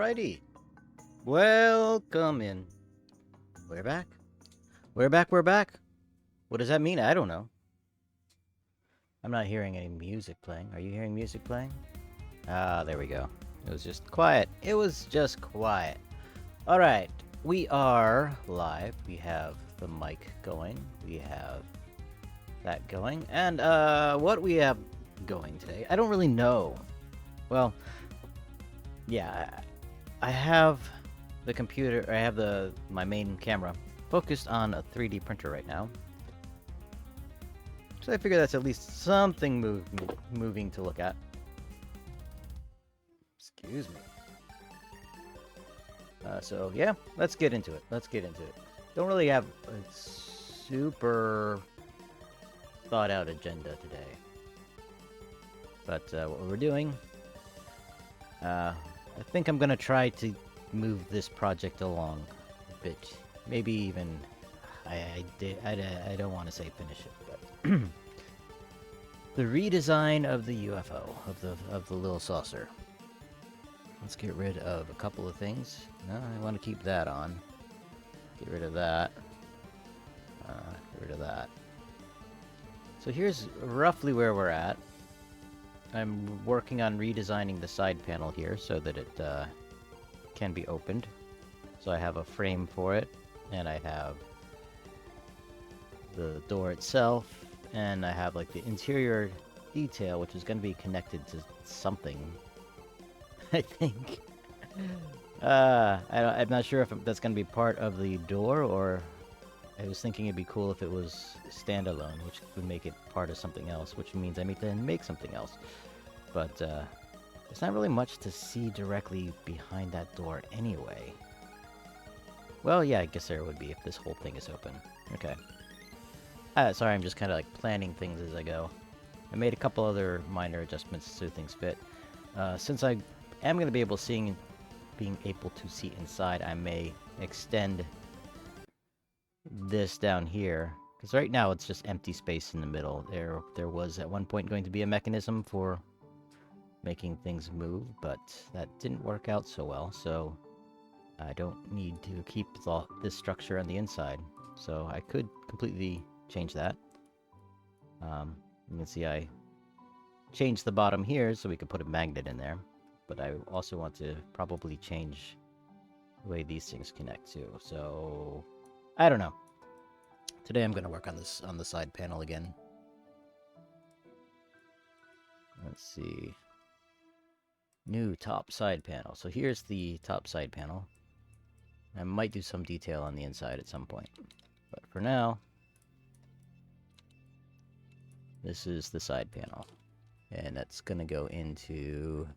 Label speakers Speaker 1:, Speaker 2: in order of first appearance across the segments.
Speaker 1: Alrighty. Welcome in. We're back. We're back, we're back. What does that mean? I don't know. I'm not hearing any music playing. Are you hearing music playing? Ah, there we go. It was just quiet. It was just quiet. Alright. We are live. We have the mic going. We have that going. And what we have going today, I don't really know. Well, yeah, I have the computer, I have my main camera focused on a 3D printer right now. So I figure that's at least something moving to look at. Excuse me. So yeah, let's get into it. Don't really have a super thought out agenda today. But what we're doing, I think I'm gonna try to move this project along a bit. Maybe even I don't want to say finish it, but the redesign of the UFO of the little saucer. Let's get rid of a couple of things. No, I want to keep that on. Get rid of that. Get rid of that. So here's roughly where we're at. I'm working on redesigning the side panel here so that it can be opened. So I have a frame for it, and I have the door itself, and I have like the interior detail, which is going to be connected to something. I think. I'm not sure if that's going to be part of the door, or I was thinking it'd be cool if it was standalone, which would make it part of something else, which means I need to make something else. But there's not really much to see directly behind that door anyway. Well, yeah, I guess there would be if this whole thing is open. Okay. Sorry, I'm just kind of like planning things as I go. I made a couple other minor adjustments so things fit. Since I am going to be being able to see inside, I may extend this down here. Because right now it's just empty space in the middle. There was at one point going to be a mechanism for making things move, but that didn't work out so well, so I don't need to keep this structure on the inside. So I could completely change that. You can see I changed the bottom here so we could put a magnet in there, but I also want to probably change the way these things connect too. So I don't know. Today I'm going to work on this on the side panel again. Let's see. New top side panel. So here's the top side panel. I might do some detail on the inside at some point. But for now, this is the side panel. And that's going to go into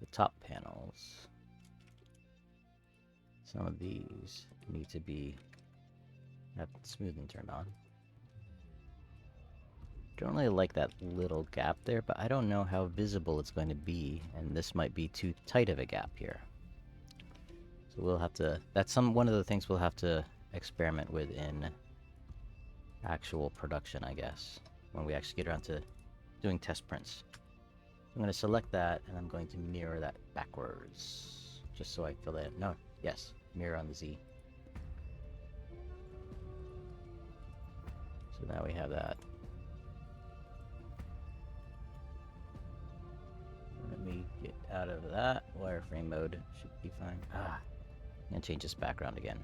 Speaker 1: the top panels. Some of these need to have smoothing turned on. Don't really like that little gap there, but I don't know how visible it's going to be, and this might be too tight of a gap here. So we'll have to, that's one of the things we'll have to experiment with in actual production, I guess, when we actually get around to doing test prints. I'm going to select that, and I'm going to mirror that backwards, just so I fill it. No, yes, mirror on the Z. So now we have that. Let me get out of that. Wireframe mode should be fine. I'm gonna change this background again.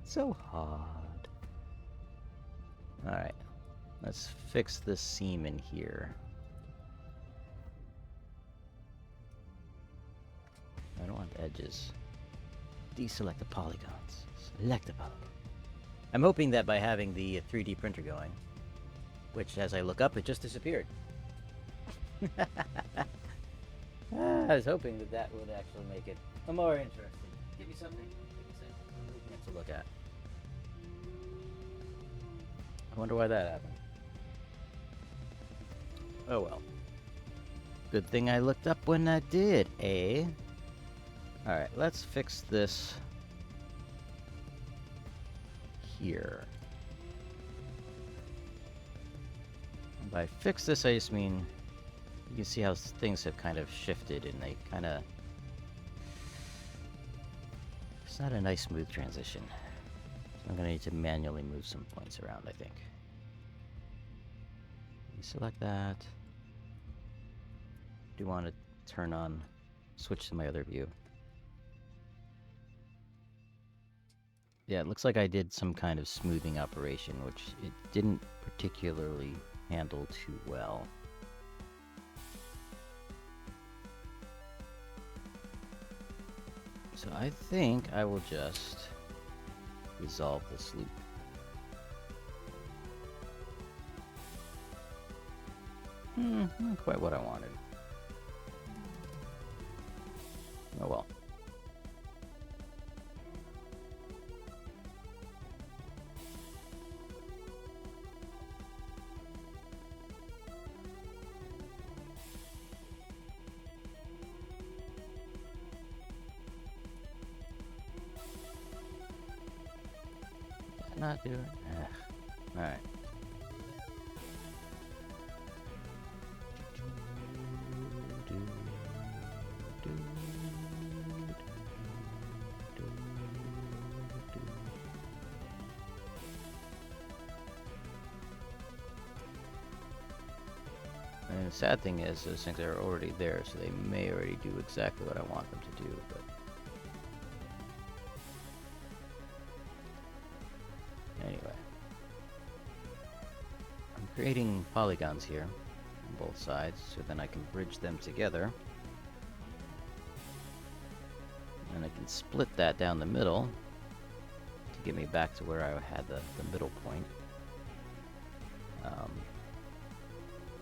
Speaker 1: So hard. Alright. Let's fix this seam in here. I don't want edges. Deselect the polygons. Select the polygon. I'm hoping that by having the 3D printer going, which as I look up, it just disappeared. I was hoping that would actually make it more interesting. Give me something. To look at. I wonder why that happened. Oh well. Good thing I looked up when I did, eh? Alright, let's fix this here. And by fix this, I just mean You can see how things have kind of shifted, and they kind of... It's not a nice smooth transition. So I'm going to need to manually move some points around, I think. Select that. Do want to turn on, switch to my other view. Yeah, it looks like I did some kind of smoothing operation, which it didn't particularly handle too well. So I think I will just resolve this loop. Not quite what I wanted. Oh well. Not do it. Alright. And the sad thing is, those things are already there, so they may already do exactly what I want them to do, but... Anyway. I'm creating polygons here on both sides, so then I can bridge them together. And I can split that down the middle to get me back to where I had the middle point.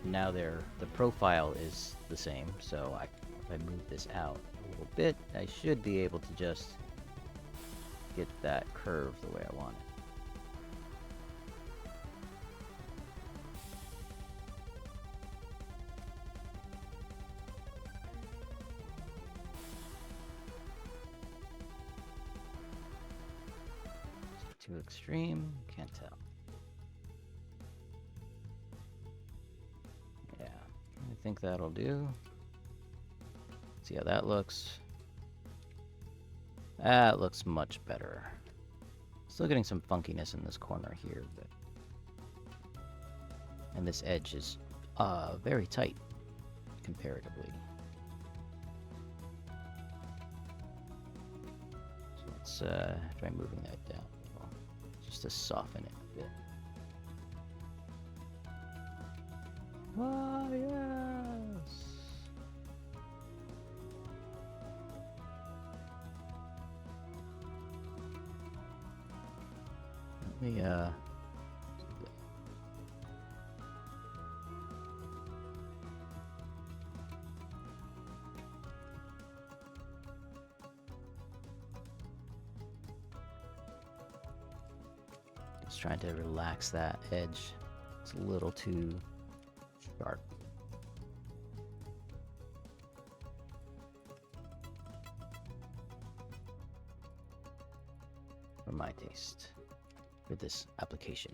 Speaker 1: Now the profile is the same, so if I move this out a little bit, I should be able to just get that curve the way I want it. Too extreme? Can't tell. Yeah, I think that'll do. See how that looks. That looks much better. Still getting some funkiness in this corner here, but... And this edge is very tight, comparatively. So let's try moving that down a little, just to soften it a bit. Ah, yes! Let me, just trying to relax that edge. It's a little too sharp. For my taste, for this application.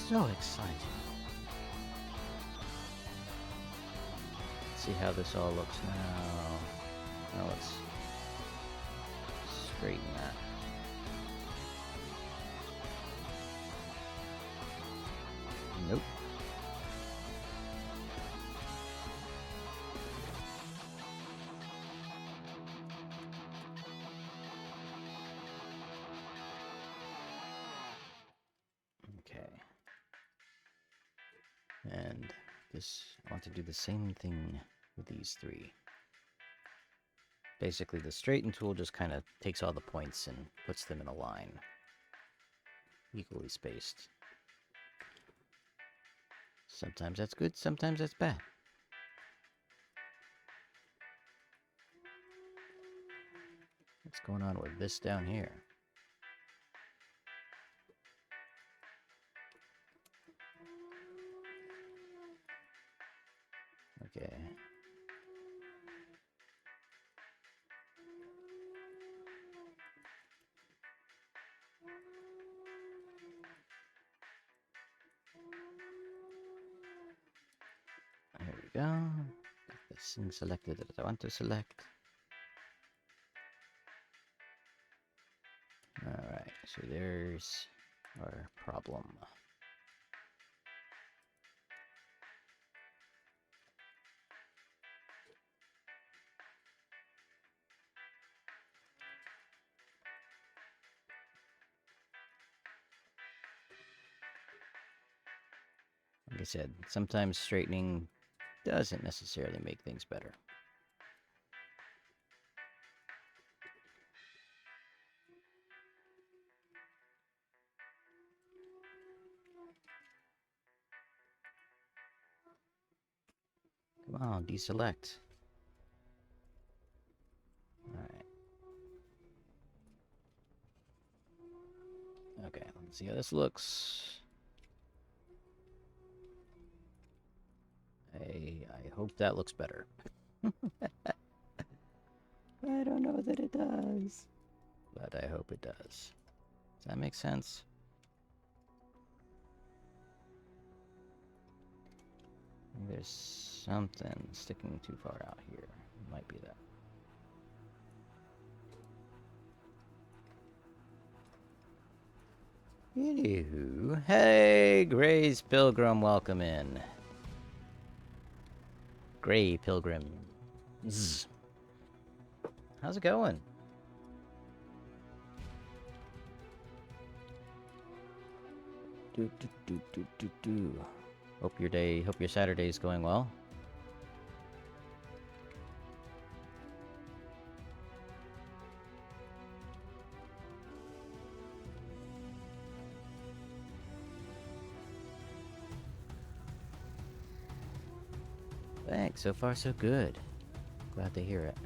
Speaker 1: So exciting. See how this all looks now. Now let's straighten that. Nope. Okay. And this, I want to do the same thing with these three. Basically, the straighten tool just kind of takes all the points and puts them in a line. Equally spaced. Sometimes that's good, sometimes that's bad. What's going on with this down here? we go. Get this thing selected that I want to select. Alright, so there's our problem. Like I said, sometimes straightening doesn't necessarily make things better. Come on, deselect. Alright. Okay, let's see how this looks. I hope that looks better. I don't know that it does, but I hope it does. Does that make sense? There's something sticking too far out here. Might be that. Anywho, hey, Gray's Pilgrim, welcome in. Gray Pilgrim. Zzz. How's it going? Hope your Saturday's going well. Thanks, so far so good. Glad to hear it.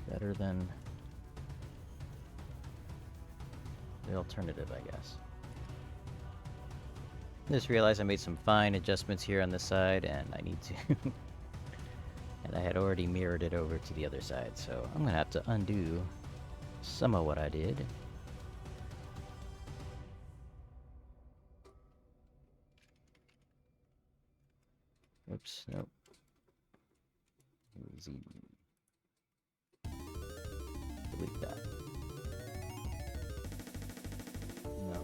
Speaker 1: Better than the alternative, I guess. Just realized I made some fine adjustments here on this side, and I need to... and I had already mirrored it over to the other side, so I'm gonna have to undo some of what I did. Oops, nope. Z. Delete that. No.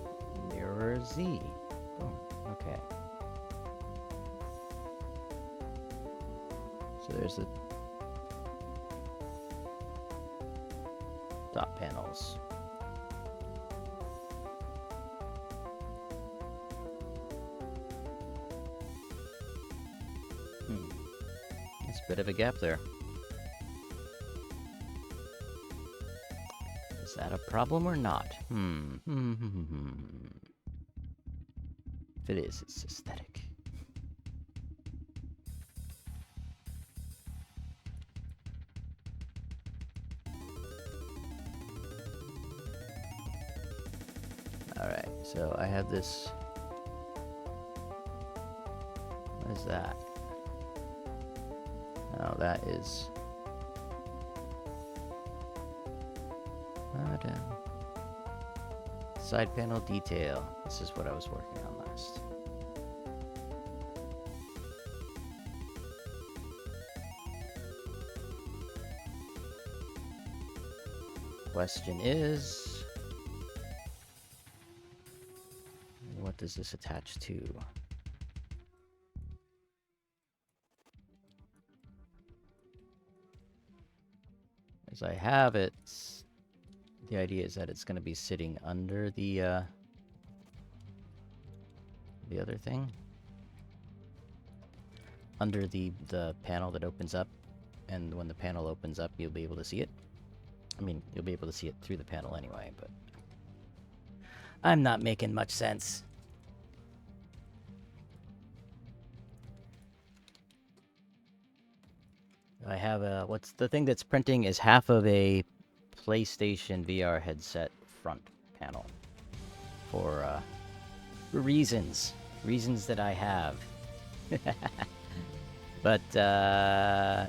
Speaker 1: Mirror Z. Oh, okay. So there's the top panels. It's a bit of a gap there. Is that a problem or not? If it is, it's aesthetic. Alright, so I have this... What is that? Oh, that is... Side panel detail. This is what I was working on last. Question is... what does this attach to? As I have it, the idea is that it's going to be sitting under the other thing, under the panel that opens up, and when the panel opens up, you'll be able to see it. I mean, you'll be able to see it through the panel anyway, but I'm not making much sense. I have a, what's the thing that's printing is half of a PlayStation VR headset front panel for reasons that I have. But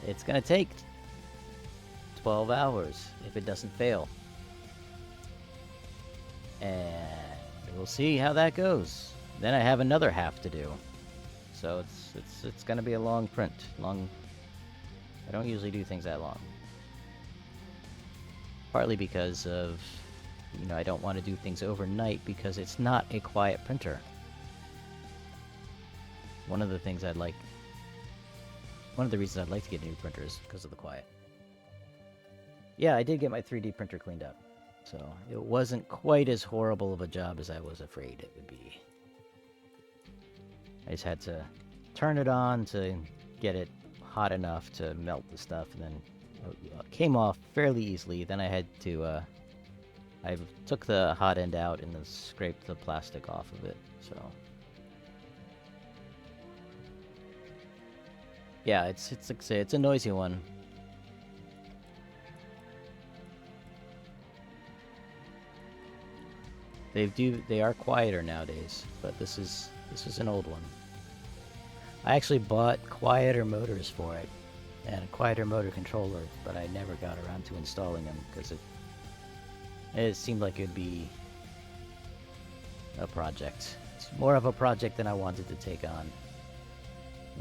Speaker 1: it's gonna take 12 hours if it doesn't fail, and we'll see how that goes. Then I have another half to do. So it's gonna be a long print. I don't usually do things that long. Partly because of, I don't want to do things overnight because it's not a quiet printer. One of the reasons I'd like to get a new printer is because of the quiet. Yeah, I did get my 3D printer cleaned up. So it wasn't quite as horrible of a job as I was afraid it would be. I just had to turn it on to get it hot enough to melt the stuff, and then it came off fairly easily. Then I had to, I took the hot end out and then scraped the plastic off of it, so. Yeah, it's like I say, it's a noisy one. They are quieter nowadays, but this is an old one. I actually bought quieter motors for it and a quieter motor controller, but I never got around to installing them because it seemed like it would be a project. It's more of a project than I wanted to take on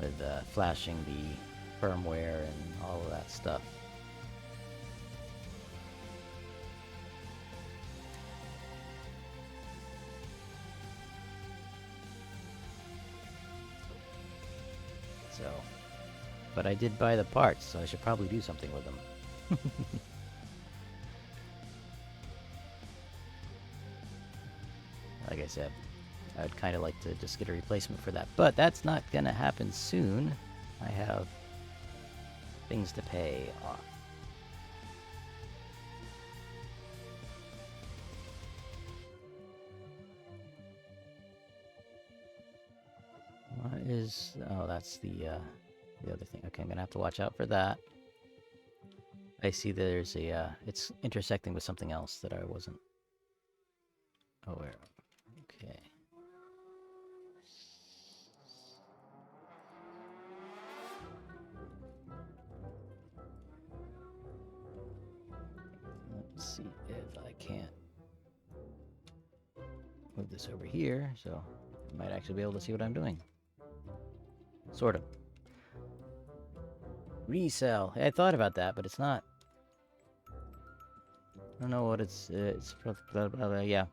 Speaker 1: with flashing the firmware and all of that stuff. So, but I did buy the parts, so I should probably do something with them. Like I said, I'd kind of like to just get a replacement for that, but that's not gonna happen soon. I have things to pay off. What is... oh, that's the other thing. Okay, I'm gonna have to watch out for that. I see there's a, it's intersecting with something else that I wasn't aware of. Okay. Let's see if I can't move this over here, so I might actually be able to see what I'm doing. Sort of. Resell. I thought about that, but it's not. I don't know what it's blah, blah, blah, blah. Yeah.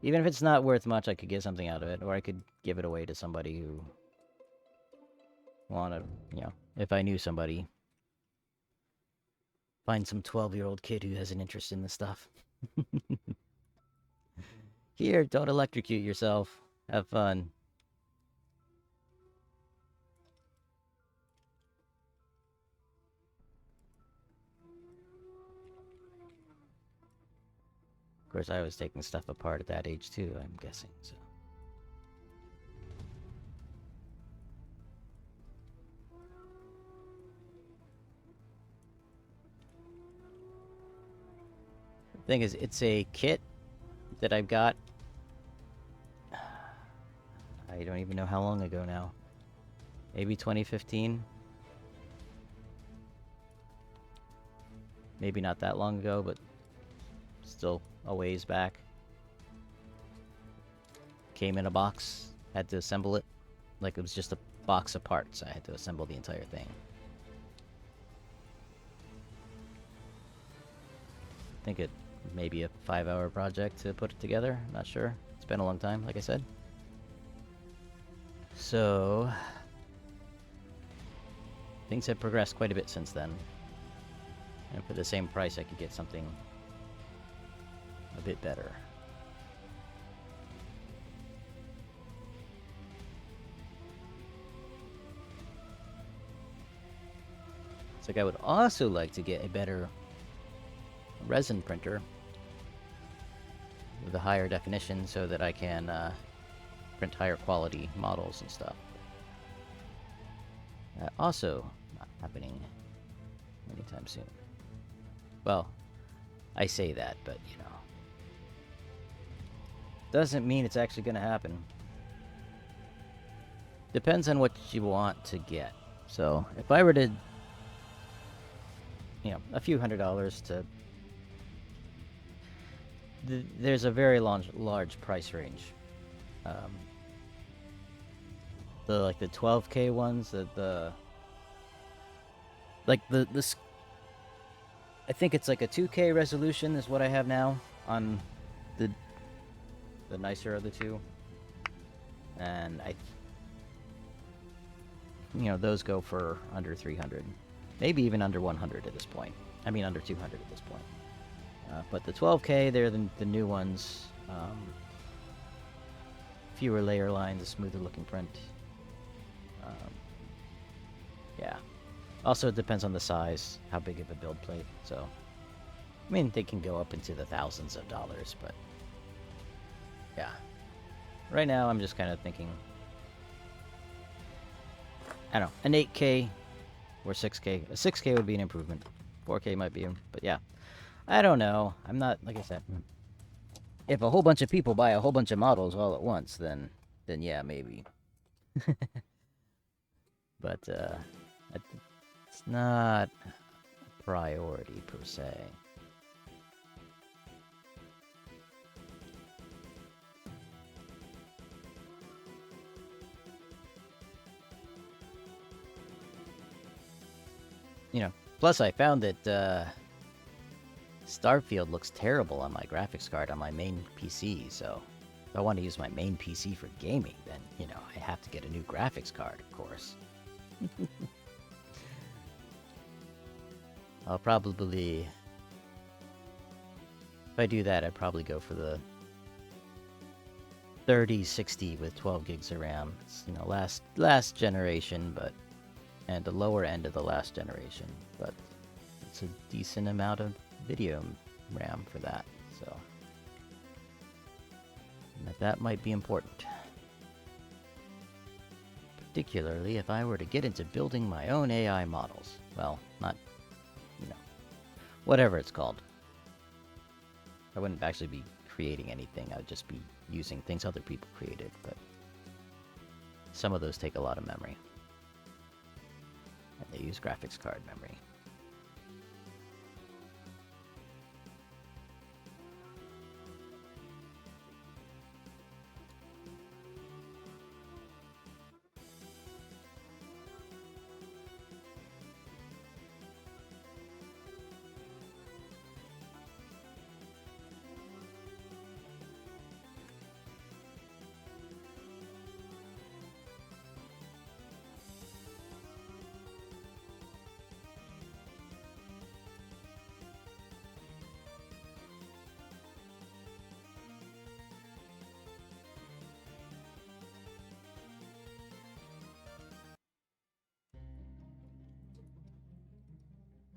Speaker 1: Even if it's not worth much, I could get something out of it, or I could give it away to somebody who wanted, if I knew somebody. Find some 12-year-old kid who has an interest in this stuff. Here, don't electrocute yourself. Have fun. Of course, I was taking stuff apart at that age too, I'm guessing, so. The thing is, it's a kit that I've got. I don't even know how long ago now. Maybe 2015? Maybe not that long ago, but still a ways back. Came in a box, had to assemble it. Like it was just a box of parts. I had to assemble the entire thing. I think it may be a 5-hour project to put it together. Not sure. It's been a long time, like I said. So, things have progressed quite a bit since then. And for the same price, I could get something a bit better. It's like I would also like to get a better resin printer with a higher definition so that I can print higher quality models and stuff. Also not happening anytime soon. Well, I say that, but doesn't mean it's actually going to happen. Depends on what you want to get. So if I were to, a few $100s to there's a very large price range. Um, the 12K ones, I think it's like a 2K resolution is what I have now on the nicer of the two, and those go for under 300, maybe even under 100 at this point. I mean under 200 at this point. But the 12K, they're the new ones. Fewer layer lines, a smoother looking print. Yeah. Also, it depends on the size, how big of a build plate. So, I mean, they can go up into the thousands of dollars, but yeah. Right now, I'm just kind of thinking, I don't know, an 8K or 6K. A 6K would be an improvement. 4K might be, but yeah. I don't know. I'm not, like I said, if a whole bunch of people buy a whole bunch of models all at once, then yeah, maybe. But it's not a priority per se. Plus I found that Starfield looks terrible on my graphics card on my main PC, so if I want to use my main PC for gaming, then, I have to get a new graphics card, of course. I'll probably... If I do that, I'd probably go for the 3060 with 12 gigs of RAM. It's, last generation, but... And the lower end of the last generation, but it's a decent amount of video RAM for that, so... That might be important. Particularly if I were to get into building my own AI models. Well, not, whatever it's called. I wouldn't actually be creating anything, I'd just be using things other people created, but some of those take a lot of memory. And they use graphics card memory.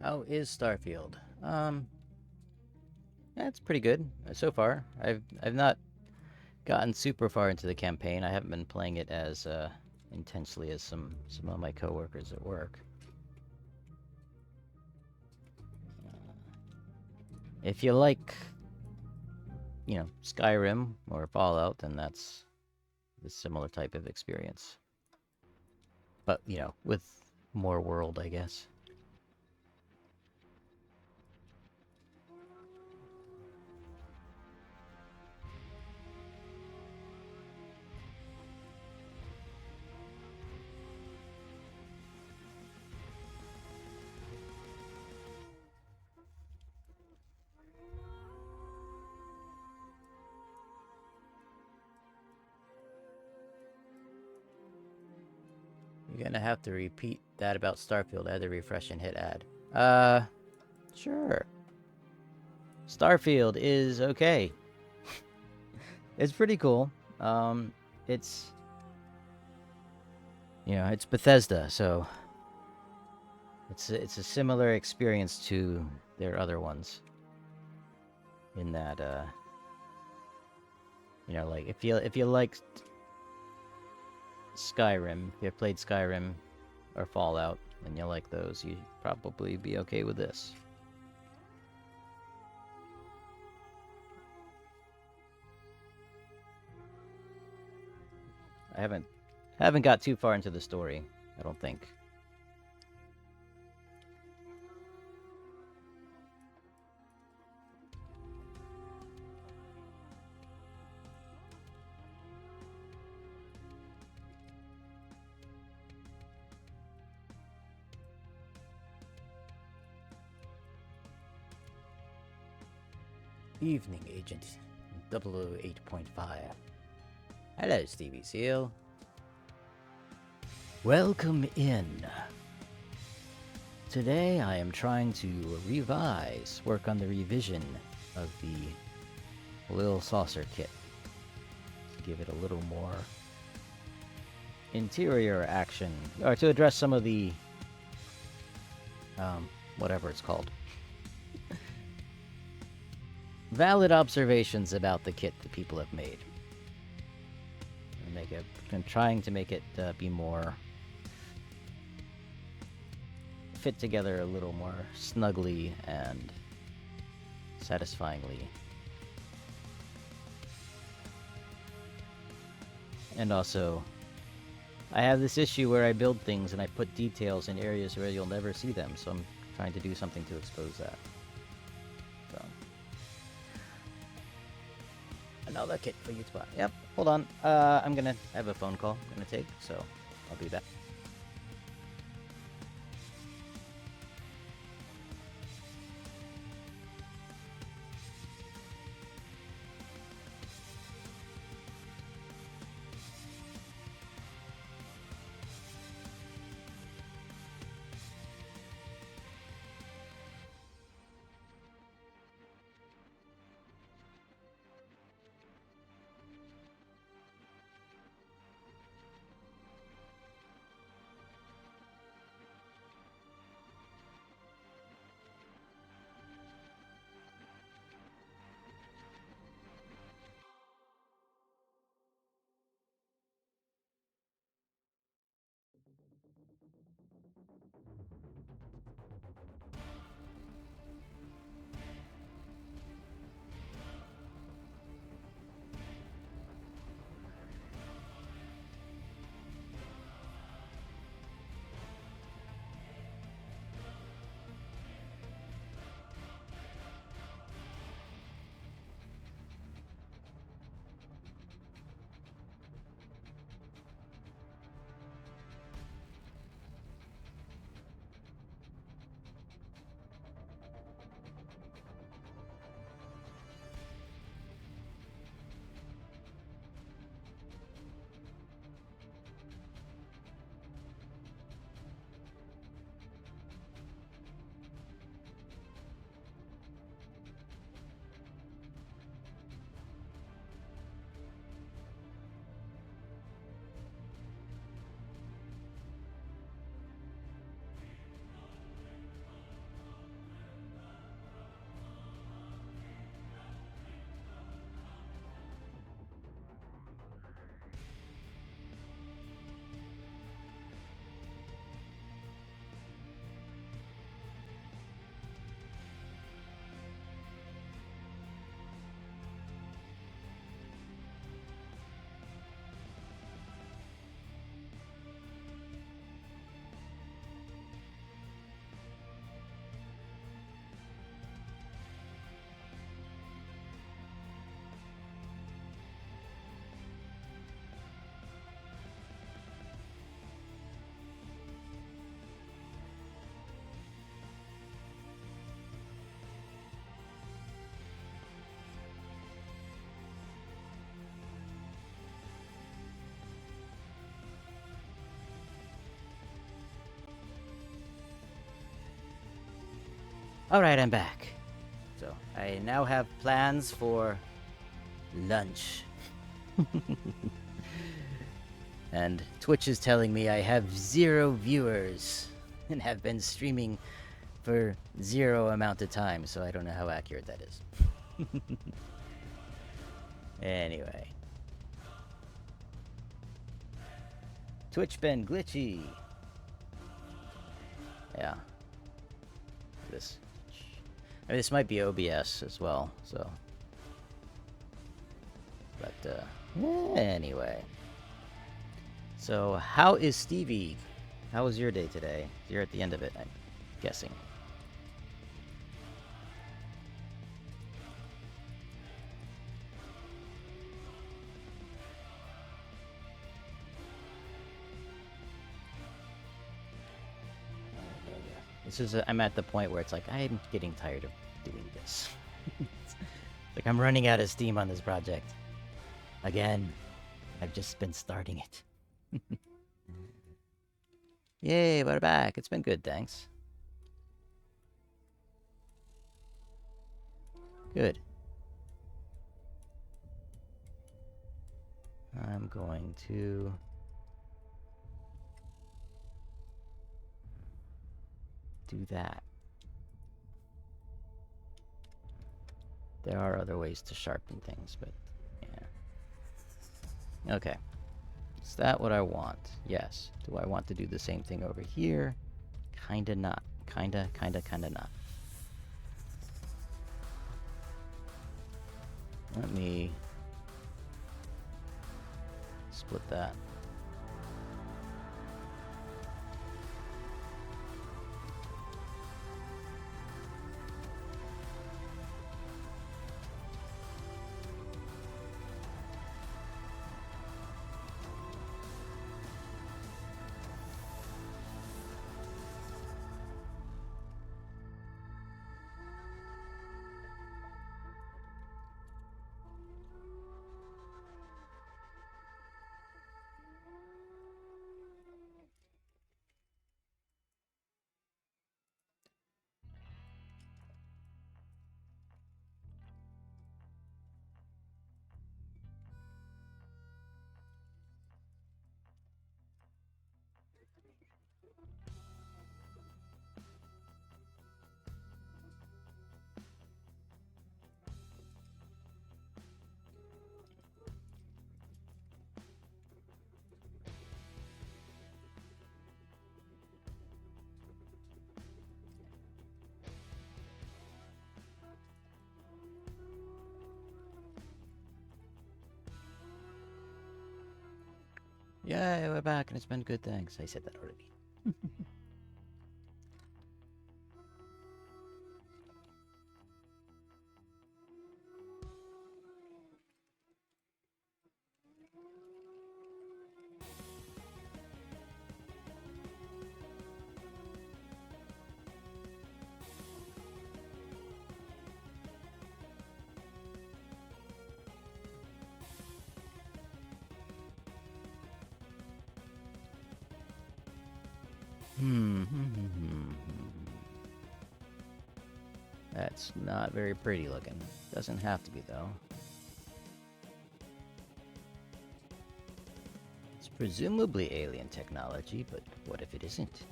Speaker 1: How is Starfield? That's pretty good so far. I've not gotten super far into the campaign. I haven't been playing it as intensely as some of my coworkers at work. If you like, Skyrim or Fallout, then that's a similar type of experience. But, with more world, I guess. You're gonna have to repeat that about Starfield. I had to refresh and hit add. Sure. Starfield is okay. It's pretty cool. It's... it's Bethesda, so... It's a similar experience to their other ones. In that, like, if you liked Skyrim, if you played Skyrim or Fallout, and you like those, you'd probably be okay with this. I haven't got too far into the story, I don't think. Evening, Agent 008.5. Hello, Stevie Seal. Welcome in. Today I am trying to work on the revision of the Little Saucer kit. To give it a little more interior action, or to address some of the, whatever it's called. Valid observations about the kit that people have made. I'm trying to make it be more fit together a little more snugly and satisfyingly. And also, I have this issue where I build things and I put details in areas where you'll never see them, so I'm trying to do something to expose that. So. Another kit for you to buy. Yep, hold on. I'm gonna have a phone call I'm gonna take, so I'll be back. Alright, I'm back. So, I now have plans for lunch. And Twitch is telling me I have 0 viewers and have been streaming for 0 amount of time, so I don't know how accurate that is. Anyway. Twitch been glitchy. Yeah. This might be OBS as well, so. But, anyway. So, how is Stevie? How was your day today? You're at the end of it, I'm guessing. I'm at the point where it's like, I'm getting tired of doing this. I'm running out of steam on this project. Again, I've just been starting it. Yay, we're back. It's been good, thanks. Good. I'm going to... do that. There are other ways to sharpen things, but yeah. Okay. Is that what I want? Yes. Do I want to do the same thing over here? Kinda not. Kinda not. Let me split that. Yay, we're back and it's been good, thanks. I said that already. That's not very pretty looking. Doesn't have to be, though. It's presumably alien technology, but what if it isn't?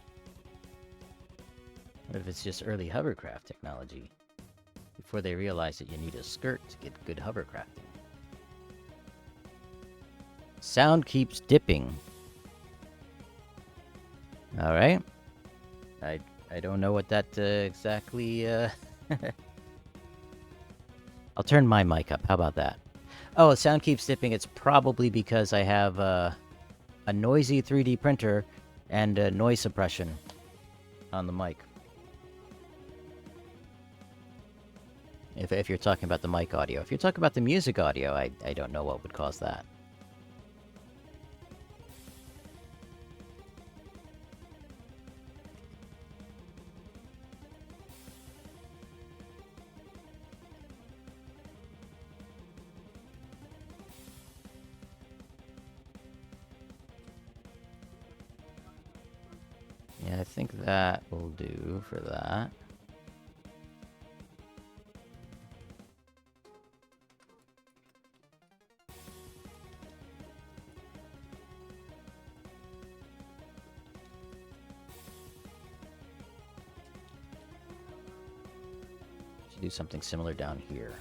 Speaker 1: What if it's just early hovercraft technology? Before they realize that you need a skirt to get good hovercrafting. Sound keeps dipping. Alright. I don't know what that exactly... I'll turn my mic up. How about that? Oh, sound keeps dipping. It's probably because I have a noisy 3D printer and noise suppression on the mic. If you're talking about the mic audio. If you're talking about the music audio, I don't know what would cause that. Yeah, I think that will do for that. Should do something similar down here.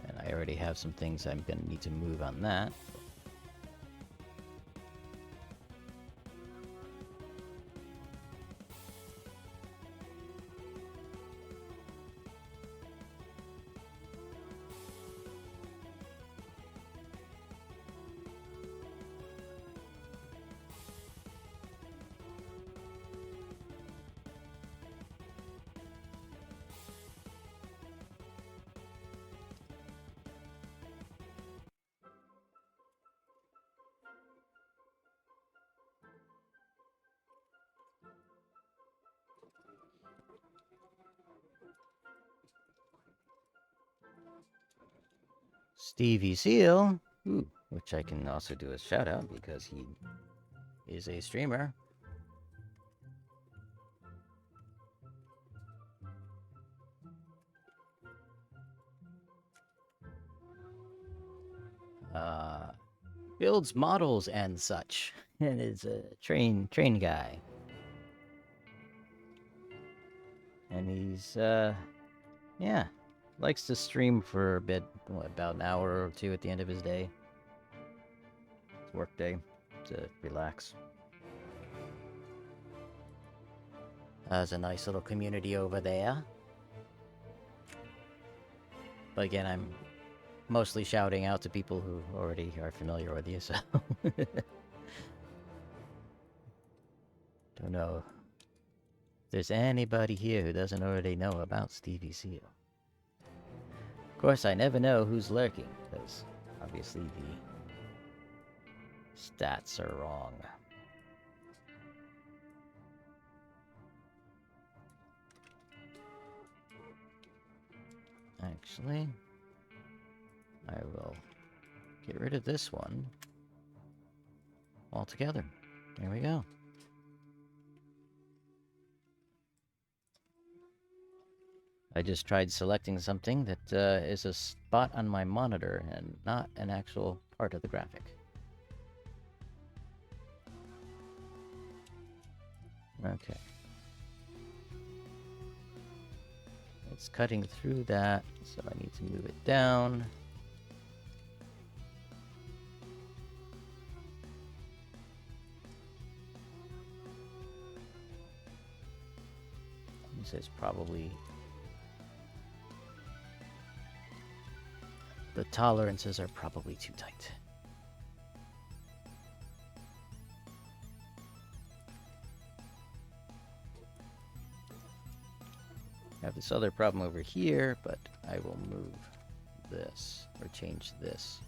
Speaker 1: And I already have some things I'm gonna need to move on that. Stevie Seal, which I can also do a shout out because he is a streamer. Builds models and such, and is a train guy. And he's yeah, likes to stream for a bit, about an hour or two at the end of his day. It's work day to relax. There's a nice little community over there. But again, I'm mostly shouting out to people who already are familiar with you, so... Don't know if there's anybody here who doesn't already know about Stevie Seal. Of course, I never know who's lurking, because obviously the stats are wrong. Actually, I will get rid of this one altogether. There we go. I just tried selecting something that is a spot on my monitor and not an actual part of the graphic. Okay. It's cutting through that, so I need to move it down. This is probably... The tolerances are probably too tight. I have this other problem over here, but I will move this, or change this.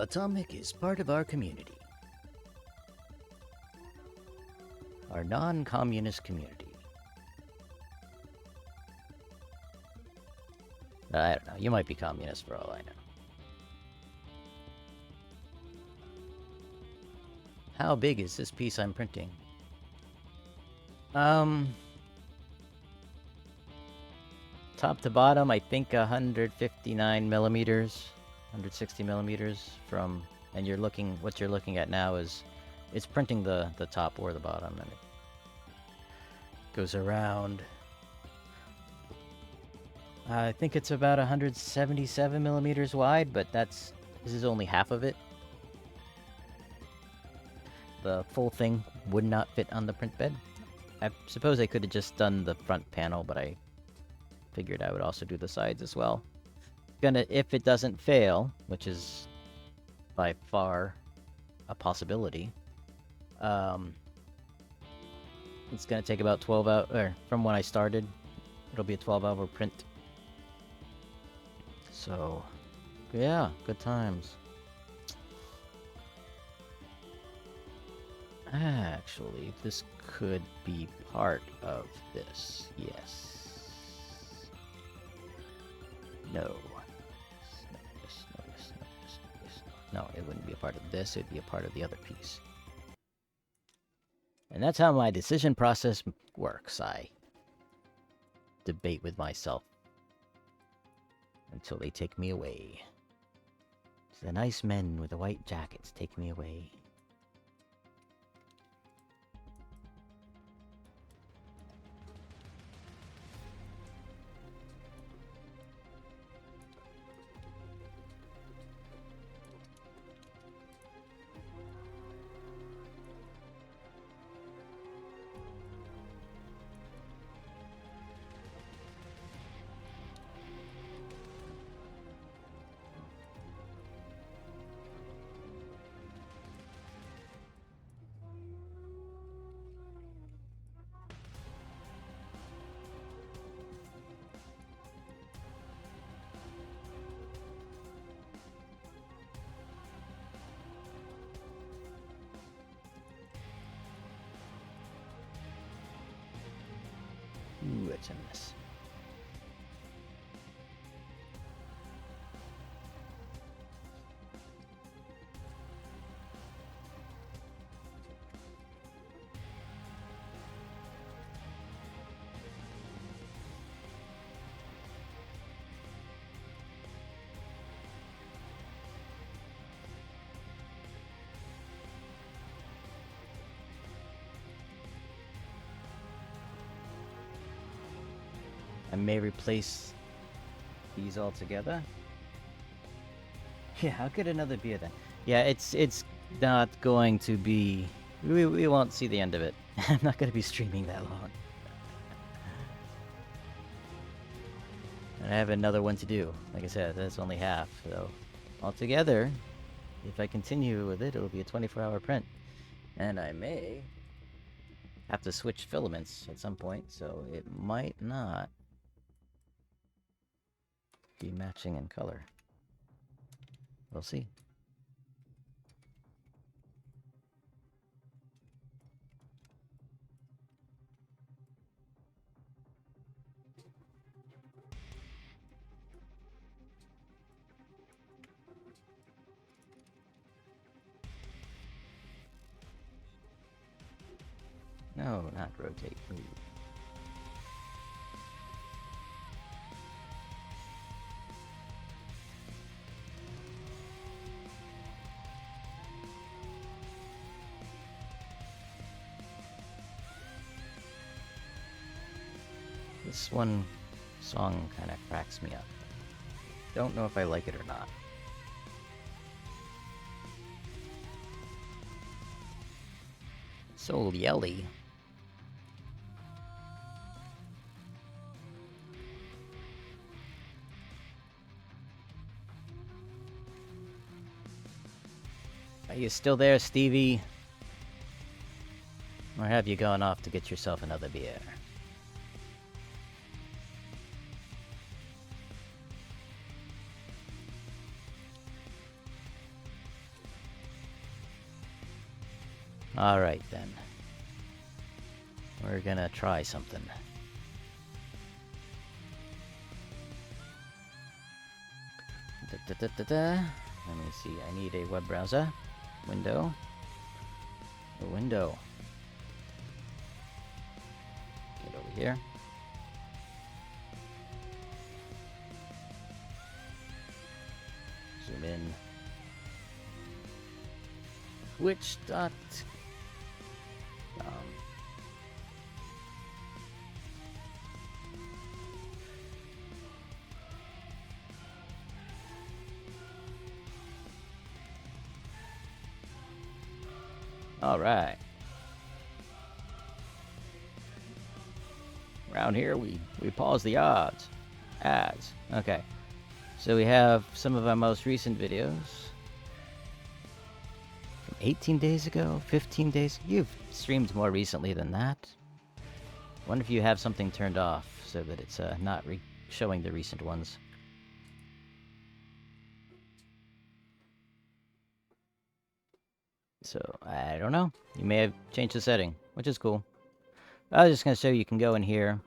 Speaker 1: Atomic is part of our community. Our non-communist community. I don't know. You might be communist for all I know. How big is this piece I'm printing? Top to bottom, I think 159 millimeters, 160 millimeters from, and what you're looking at now is, it's printing the top or the bottom, and it goes around. I think it's about 177 millimeters wide, but this is only half of it. The full thing would not fit on the print bed. I suppose I could have just done the front panel, but I figured I would also do the sides as well. If it doesn't fail, which is by far a possibility, it's gonna take about 12 hours, or from when I started, it'll be a 12-hour print. So, yeah, good times. Actually, this could be part of this. Yes. No. No, it wouldn't be a part of this. It'd be a part of the other piece. And that's how my decision process works. I debate with myself until they take me away. The nice men with the white jackets take me away. Gratuitous. I may replace these all together. Yeah, I'll get another beer then. Yeah, it's not going to be... We won't see the end of it. I'm not going to be streaming that long. And I have another one to do. Like I said, that's only half. So, altogether, if I continue with it, it'll be a 24-hour print. And I may have to switch filaments at some point, so it might not be matching in color. We'll see. No, not rotate. Move. This one song kind of cracks me up. Don't know if I like it or not. So yelly. Are you still there, Stevie? Or have you gone off to get yourself another beer? Alright then. We're gonna try something. Let me see, I need a web browser. Window. A window. Get over here. Zoom in. Twitch.com. All right. Around here, we pause the ads. Okay. So we have some of our most recent videos. From 18 days ago, 15 days. You've streamed more recently than that. Wonder if you have something turned off so that it's not showing the recent ones. So, I don't know. You may have changed the setting, which is cool. I was just going to show you can go in here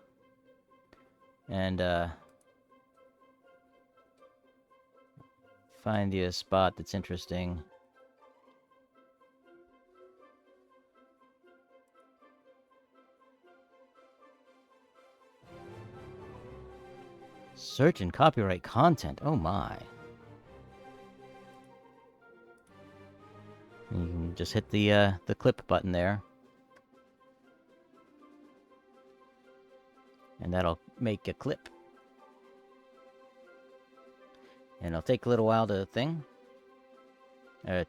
Speaker 1: and find you a spot that's interesting. Search and copyright content. Oh my. You can just hit the clip button there. And that'll make a clip. And it'll take a little while to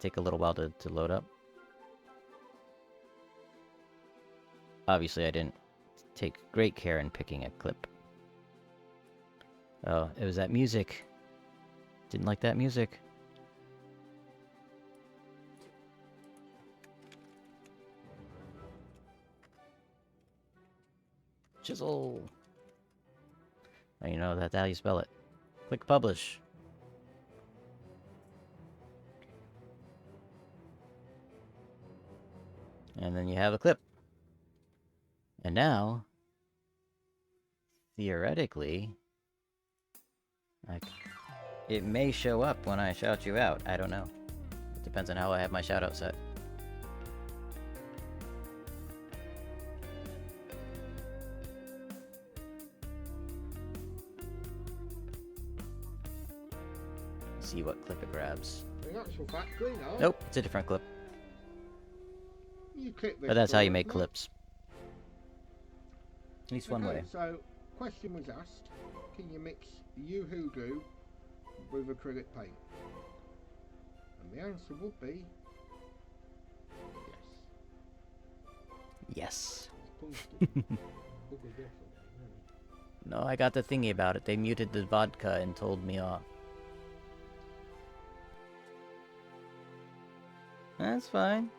Speaker 1: take a little while to load up. Obviously, I didn't take great care in picking a clip. Oh, it was that music. Didn't like that music. Chisel. Oh, you know, that's how you spell it. Click publish. And then you have a clip. And now, theoretically, like, it may show up when I shout you out. I don't know. It depends on how I have my shout out set. See what clip it grabs.
Speaker 2: In actual fact, Greeno,
Speaker 1: Nope, it's a different clip.
Speaker 2: you clip this.
Speaker 1: But that's how you make
Speaker 2: isn't it?
Speaker 1: clips. At least one
Speaker 2: Okay,
Speaker 1: way.
Speaker 2: So, question was asked: can you mix Yoo-Hoo with acrylic paint? And the answer would be
Speaker 1: Yes.
Speaker 2: yes.
Speaker 1: No, I got the thingy about it. They muted the vodka and told me off. That's fine.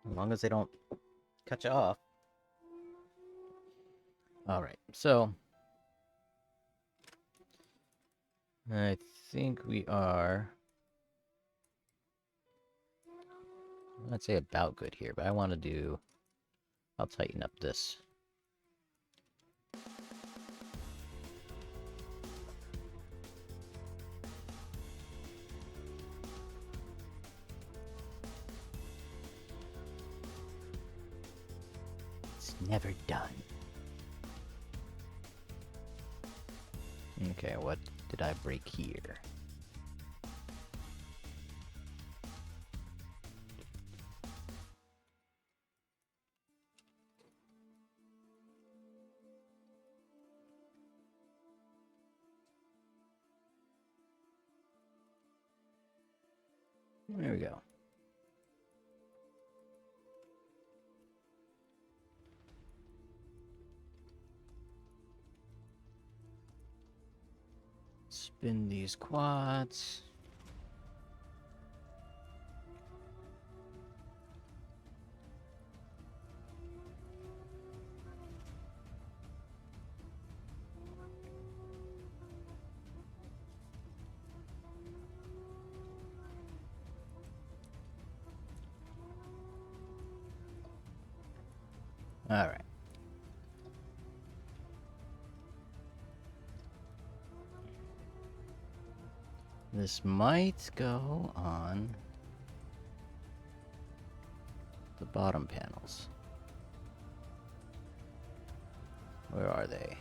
Speaker 1: As long as they don't cut you off. Alright, so I think we are, let's say, about good here, but I want to do, I'll tighten up this. It's never done. Okay, what did I break here? There we go. Spin these quads. All right. This might go on the bottom panels. Where are they?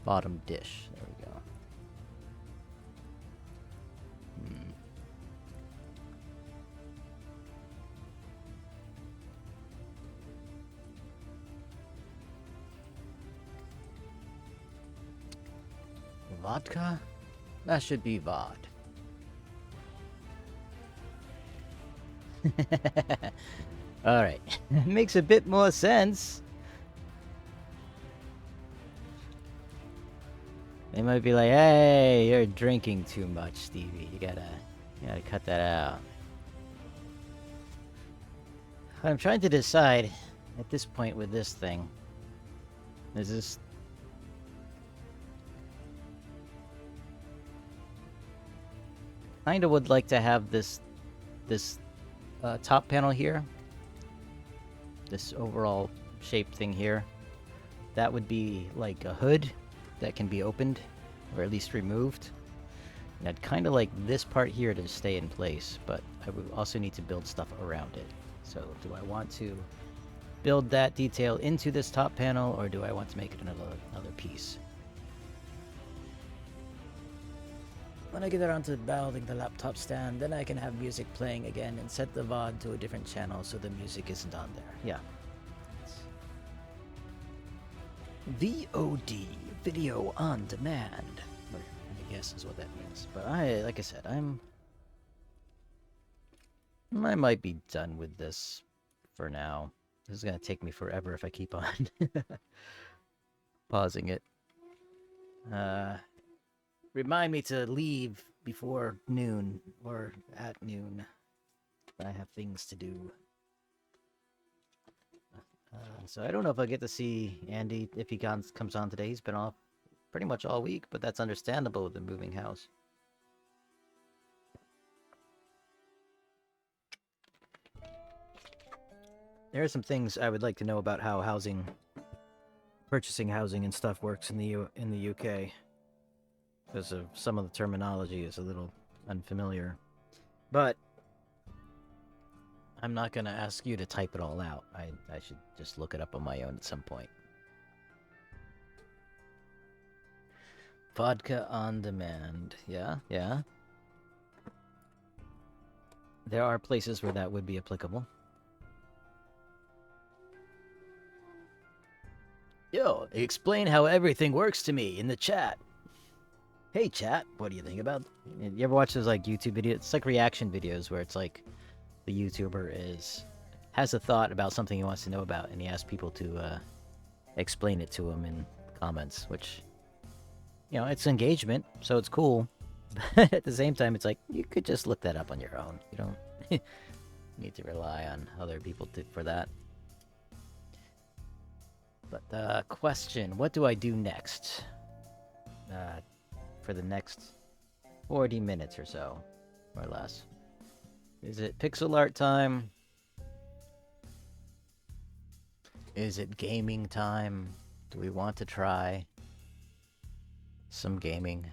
Speaker 1: Bottom dish. There we go. Vodka? That should be VOD. Alright. Makes a bit more sense. They might be like, hey, you're drinking too much, Stevie. You gotta cut that out. I'm trying to decide at this point with this thing. Is this... Kinda would like to have this top panel here. This overall shape thing here. That would be like a hood that can be opened, or at least removed. And I'd kind of like this part here to stay in place, but I would also need to build stuff around it. So do I want to build that detail into this top panel, or do I want to make it another piece? When I get around to building the laptop stand, then I can have music playing again and set the VOD to a different channel so the music isn't on there. Yeah. VOD, video on demand. I guess is what that means. But like I said, I might be done with this for now. This is gonna take me forever if I keep on pausing it. Remind me to leave before noon or at noon. I have things to do. So I don't know if I get to see Andy if he comes on today. He's been off pretty much all week, but that's understandable with the moving house. There are some things I would like to know about how purchasing housing and stuff works in the UK, because of some of the terminology is a little unfamiliar. But I'm not gonna ask you to type it all out. I should just look it up on my own at some point. Vodka on demand. Yeah, yeah. There are places where that would be applicable. Yo, explain how everything works to me in the chat. Hey chat, what do you think about? You ever watch those like YouTube videos? It's like reaction videos where it's like the YouTuber has a thought about something he wants to know about, and he asks people to explain it to him in comments, which, you know, it's engagement, so it's cool. But at the same time, it's like you could just look that up on your own. You don't need to rely on other people for that. But question: what do I do next? For the next 40 minutes or so, or less. Is it pixel art time? Is it gaming time? Do we want to try some gaming?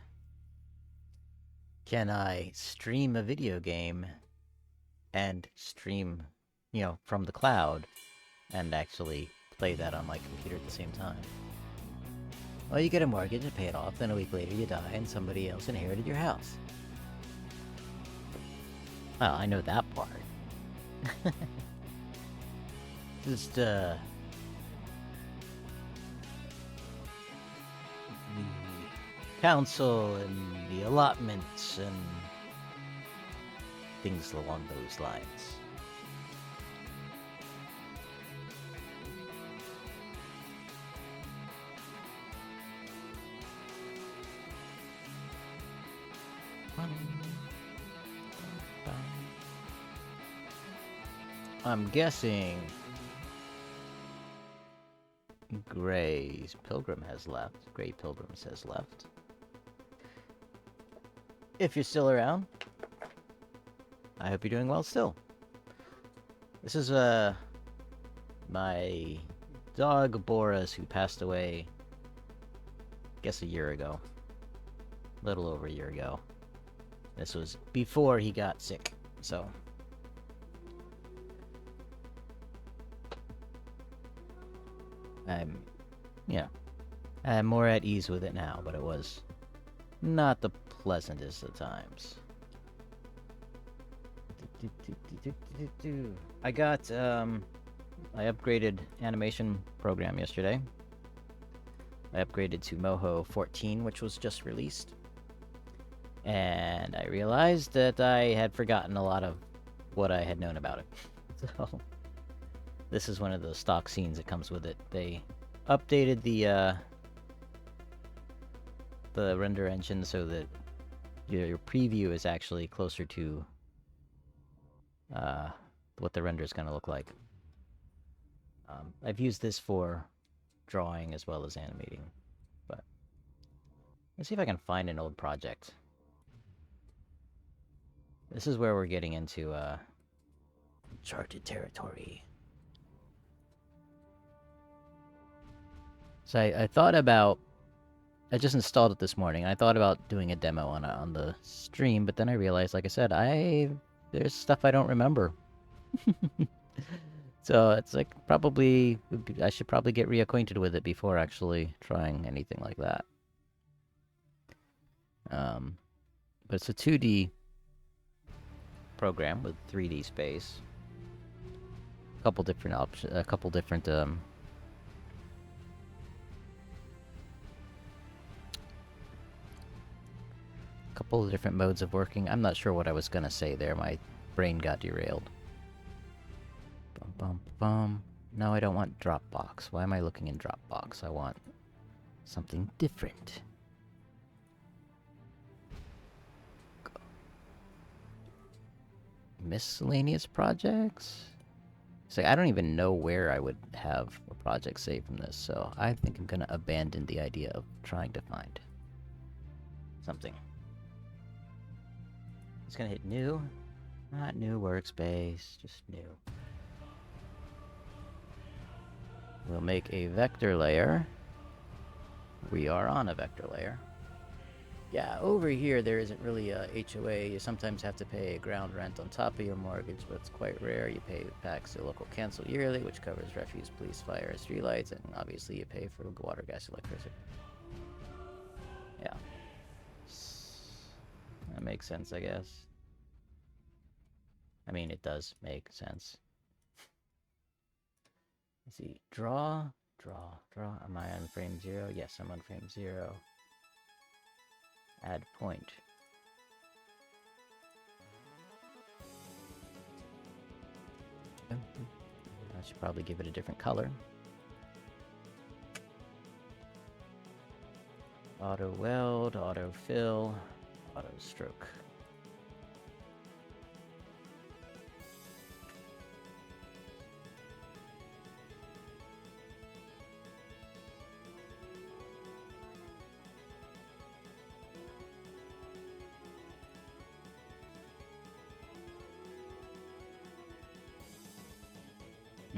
Speaker 1: Can I stream a video game and stream, you know, from the cloud and actually play that on my computer at the same time? Well, you get a mortgage and pay it off, then a week later you die and somebody else inherited your house. Well, I know that part. Just, the council and the allotments and things along those lines. I'm guessing Gray Pilgrims has left. If you're still around, I hope you're doing well still. This is my dog Boris, who passed away, I guess a year ago. A little over a year ago. This was before he got sick, so I'm more at ease with it now, but it was not the pleasantest of times. I got I upgraded animation program yesterday. I upgraded to Moho 14, which was just released. And I realized that I had forgotten a lot of what I had known about it. So this is one of the stock scenes that comes with it. They updated the render engine so that your preview is actually closer to what the render is going to look like. I've used this for drawing as well as animating, but let's see if I can find an old project. This is where we're getting into uncharted territory. So I thought about, I just installed it this morning. I thought about doing a demo on the stream, but then I realized, like I said, there's stuff I don't remember. So it's like I should probably get reacquainted with it before actually trying anything like that. But it's a 2D program with 3D space. A couple different options, couple of different modes of working. I'm not sure what I was gonna say there. My brain got derailed. Bum, bum, bum. No, I don't want Dropbox. Why am I looking in Dropbox? I want something different. Miscellaneous projects? So I don't even know where I would have a project saved from this, so I think I'm gonna abandon the idea of trying to find something. It's gonna hit new. Not new workspace, just new. We'll make a vector layer. We are on a vector layer. Yeah, over here there isn't really a HOA. You sometimes have to pay ground rent on top of your mortgage, but it's quite rare. You pay tax to local council yearly, which covers refuse, police, fire, streetlights, and obviously you pay for water, gas, electricity. Yeah. That makes sense, I guess. I mean, it does make sense. Let's see. Draw. Am I on frame 0? Yes, I'm on frame 0. Add point. I should probably give it a different color. Auto weld, auto fill, auto stroke.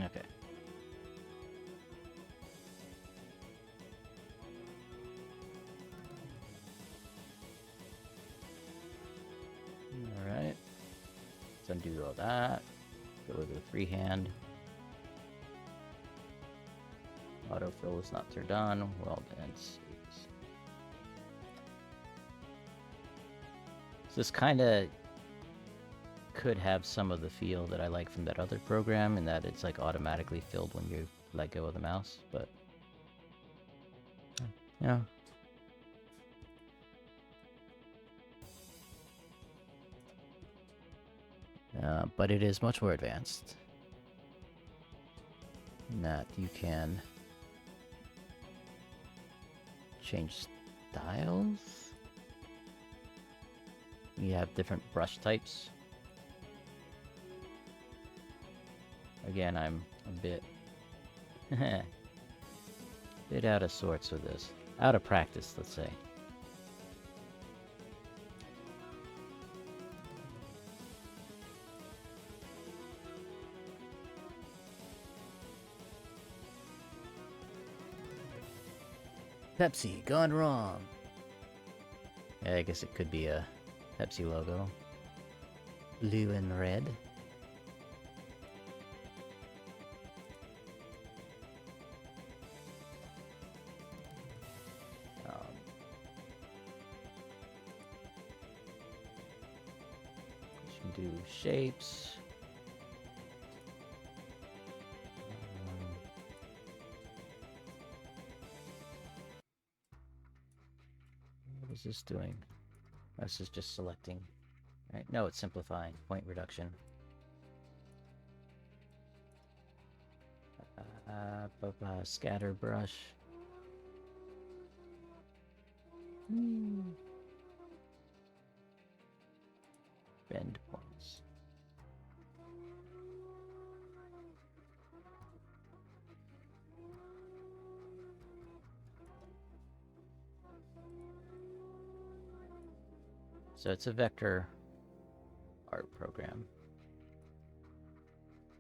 Speaker 1: Okay. Alright. Let's undo all that. Go with the freehand. Autofill is not turned on. Weld ends. So this kind of could have some of the feel that I like from that other program, in that it's like automatically filled when you let go of the mouse, but yeah. But it is much more advanced in that you can change styles. You have different brush types. Again, I'm a bit out of sorts with this. Out of practice, let's say. Pepsi, gone wrong. Yeah, I guess it could be a Pepsi logo. Blue and red. Do shapes. What is this doing? This is just selecting. Right? No, it's simplifying. Point reduction. Scatter brush. Bend points. So it's a vector art program,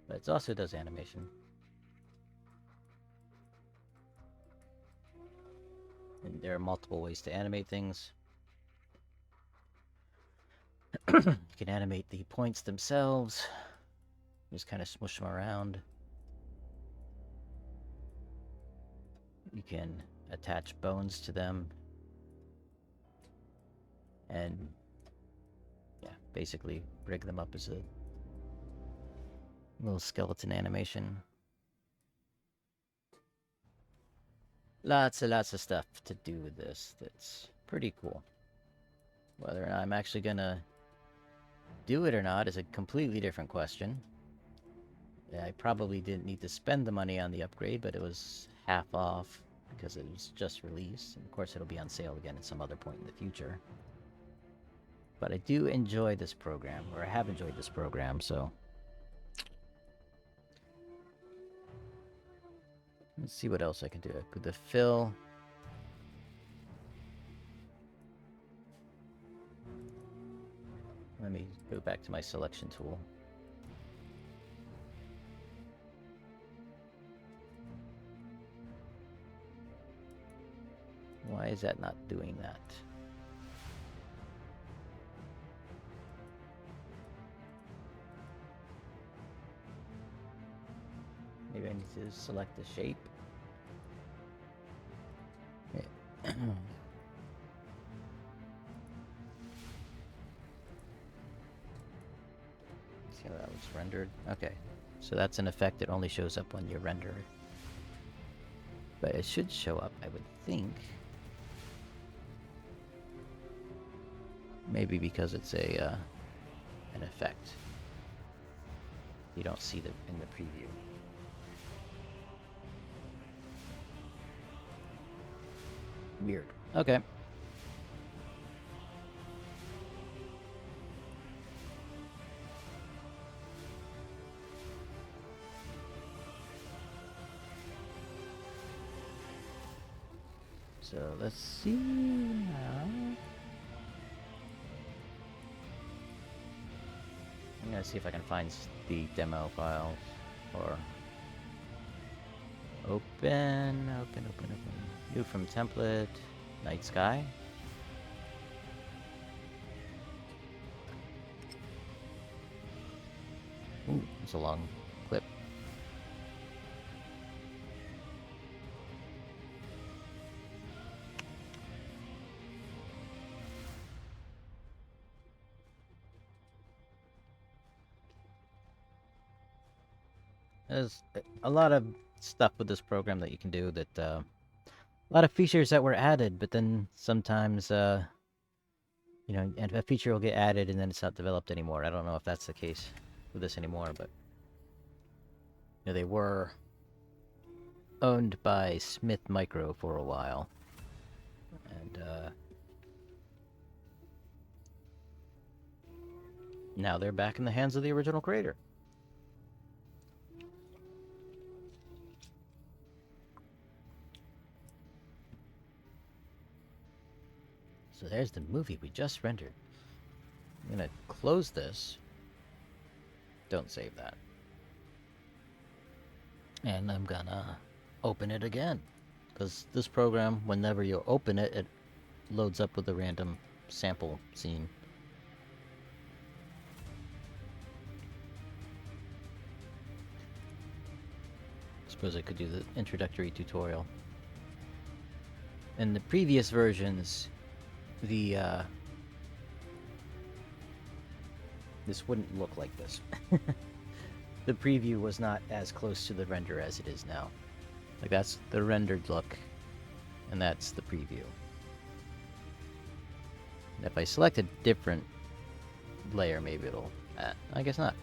Speaker 1: but it also does animation. And there are multiple ways to animate things. You can animate the points themselves. Just kind of smush them around. You can attach bones to them. And yeah, basically rig them up as a little skeleton animation. Lots and lots of stuff to do with this that's pretty cool. Whether or not I'm actually gonna do it or not is a completely different question. I probably didn't need to spend the money on the upgrade, but it was half off because it was just released. And of course, it'll be on sale again at some other point in the future. But I do enjoy this program, or I have enjoyed this program, so Let's see what else I can do. With the fill. Let me go back to my selection tool. Why is that not doing that? Maybe I need to select the shape. Yeah. See how that was rendered? Okay. So that's an effect that only shows up when you render it. But it should show up, I would think. Maybe because it's a an effect. You don't see it in the preview. Weird. Okay. So let's see now. I'm gonna see if I can find the demo files or open. New from template, night sky. Ooh, it's a long clip. There's a lot of stuff with this program that you can do that, a lot of features that were added, but then sometimes, you know, and a feature will get added and then it's not developed anymore. I don't know if that's the case with this anymore, but, you know, they were owned by Smith Micro for a while. And, now they're back in the hands of the original creator. So there's the movie we just rendered. I'm gonna close this. Don't save that. And I'm gonna open it again. Because this program, whenever you open it, it loads up with a random sample scene. Suppose I could do the introductory tutorial. In the previous versions, this wouldn't look like this. The preview was not as close to the render as it is now. Like, that's the rendered look, and that's the preview. And if I select a different layer, maybe it'll... I guess not.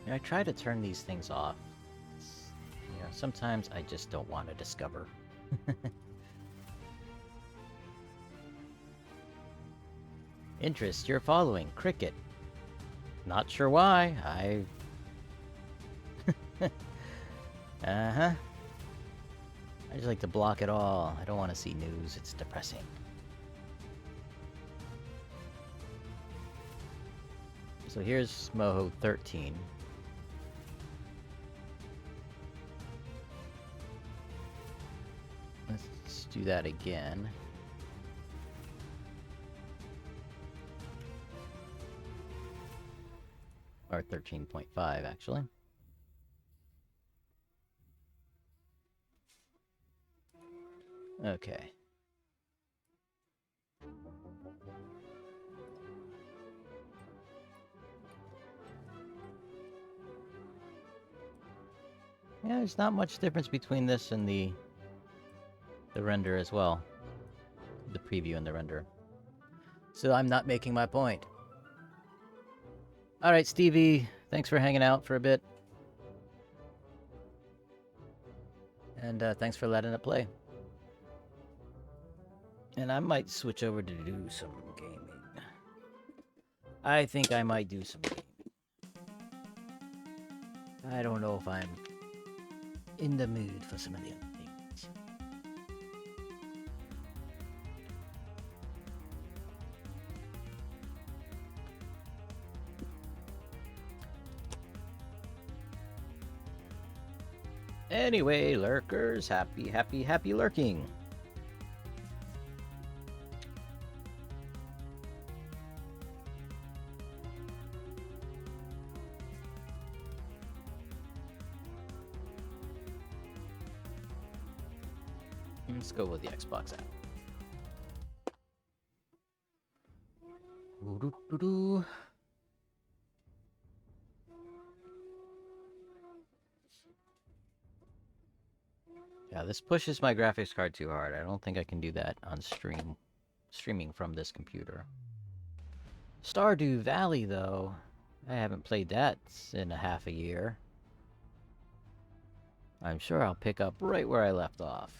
Speaker 1: You know, I try to turn these things off. You know, sometimes I just don't want to discover. Interest you're following, cricket. Not sure why. Uh-huh. I just like to block it all. I don't want to see news. It's depressing. So here's Moho 13. Let's do that again. Or 13.5, actually. Okay. Yeah, there's not much difference between this and the render as well. The preview and the render. So I'm not making my point. Alright, Stevie, thanks for hanging out for a bit. And thanks for letting it play. And I might switch over to do some gaming. I think I might do some gaming. I don't know if I'm in the mood for some of the other things. Anyway, lurkers, happy lurking. Let's go with the Xbox app. Ooh-doo-doo-doo. Yeah, this pushes my graphics card too hard. I don't think I can do that on streaming from this computer. StarDew Valley, though, I haven't played that in a half a year. I'm sure I'll pick up right where I left off.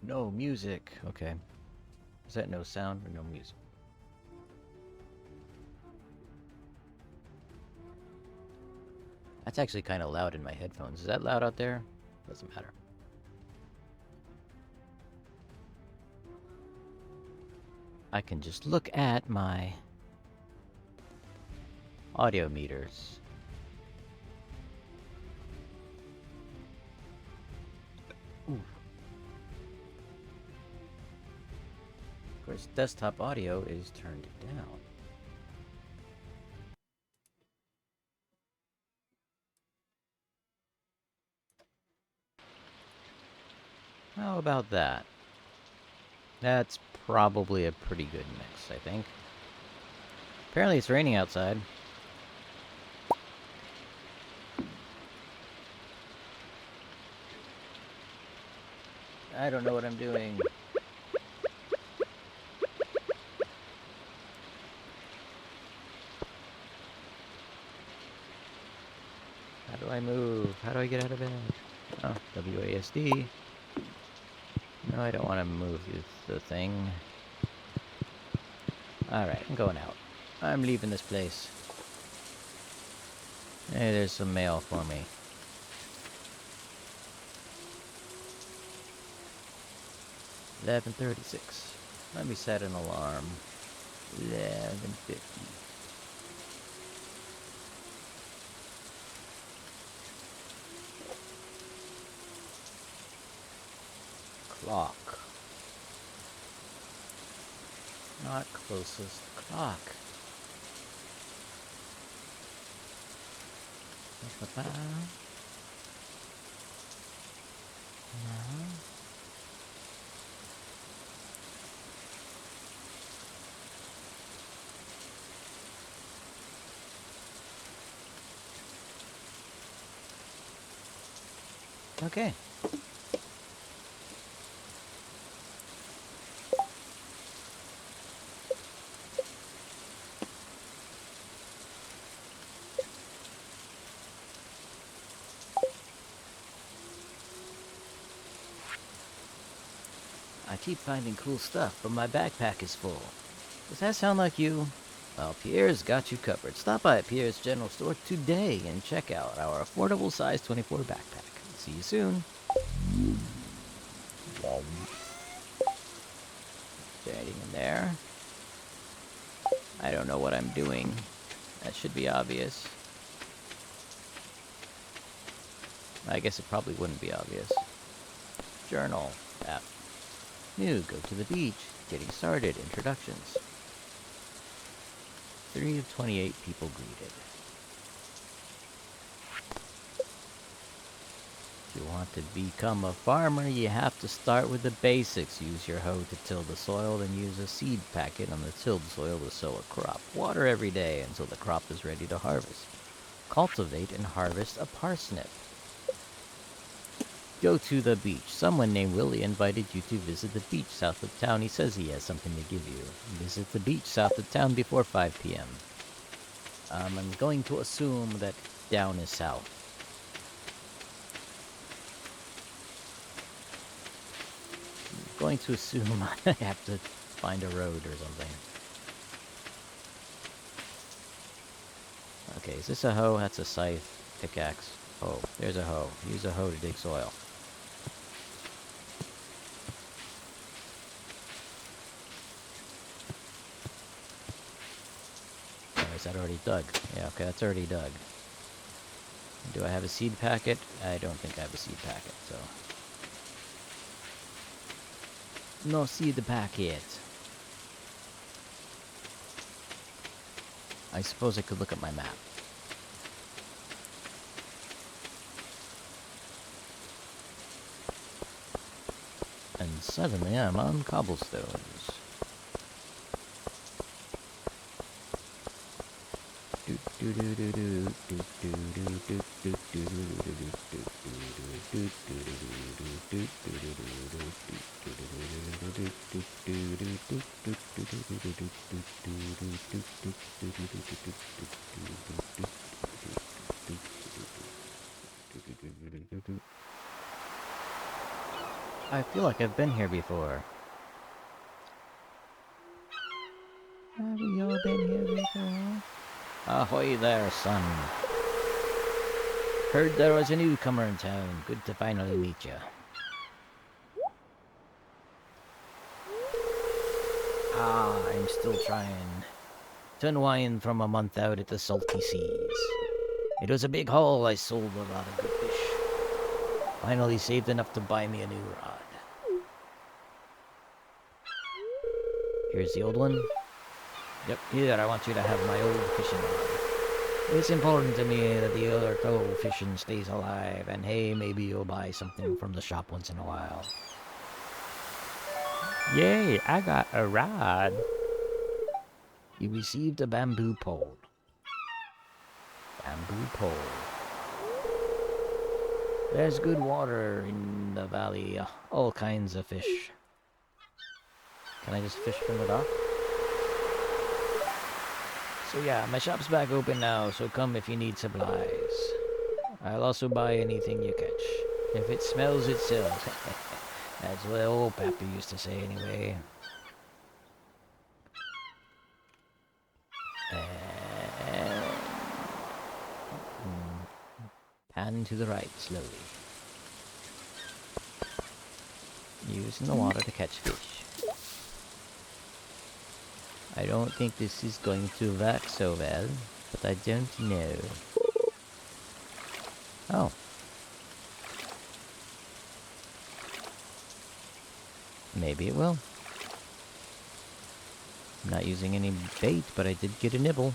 Speaker 1: No music. Okay. Is that no sound or no music? That's actually kind of loud in my headphones. Is that loud out there? Doesn't matter. I can just look at my audio meters. Ooh. Of course, desktop audio is turned down. How about that? That's probably a pretty good mix, I think. Apparently it's raining outside. I don't know what I'm doing. How do I move? How do I get out of bed? Oh, WASD. No, I don't want to move the thing. Alright, I'm going out. I'm leaving this place. Hey, there's some mail for me. $11:36. Let me set an alarm. 11:50. Clock. Not closest clock. Okay. I keep finding cool stuff, but my backpack is full. Does that sound like you? Well, Pierre's got you covered. Stop by Pierre's General Store today and check out our affordable size 24 backpack. See you soon. Is there anything in there? I don't know what I'm doing. That should be obvious. I guess it probably wouldn't be obvious. Journal app. New, go to the beach. Getting started. Introductions. 3 of 28 people greeted. If you want to become a farmer, you have to start with the basics. Use your hoe to till the soil, then use a seed packet on the tilled soil to sow a crop. Water every day until the crop is ready to harvest. Cultivate and harvest a parsnip. Go to the beach. Someone named Willie invited you to visit the beach south of town. He says he has something to give you. Visit the beach south of town before 5 p.m. I'm going to assume that down is south. I'm going to assume I have to find a road or something. Okay, is this a hoe? That's a scythe. Pickaxe. Oh, there's a hoe. Use a hoe to dig soil. Oh, is that already dug? Yeah, okay, that's already dug. Do I have a seed packet? I don't think I have a seed packet, so... No seed packet. I suppose I could look at my map. And suddenly I'm on cobblestones. I feel like I've been here before. Have we all been here before? Ahoy there, son. Heard there was a newcomer in town. Good to finally meet you. I'm still trying to unwind from a month out at the salty seas. It was a big haul. I sold a lot of good fish. Finally saved enough to buy me a new rod. Here's the old one. Yep, here, I want you to have my old fishing rod. It's important to me that the other old fishing stays alive, and hey, maybe you'll buy something from the shop once in a while. Yay, I got a rod. You received a bamboo pole. Bamboo pole. There's good water in the valley. All kinds of fish. Can I just fish from the dock? So yeah, my shop's back open now, so come if you need supplies. I'll also buy anything you catch. If it smells, it sells. That's what old Pappy used to say anyway. And... pan to the right, slowly. Using the water to catch fish. I don't think this is going to work so well, but I don't know. Oh. Maybe it will. I'm not using any bait, but I did get a nibble.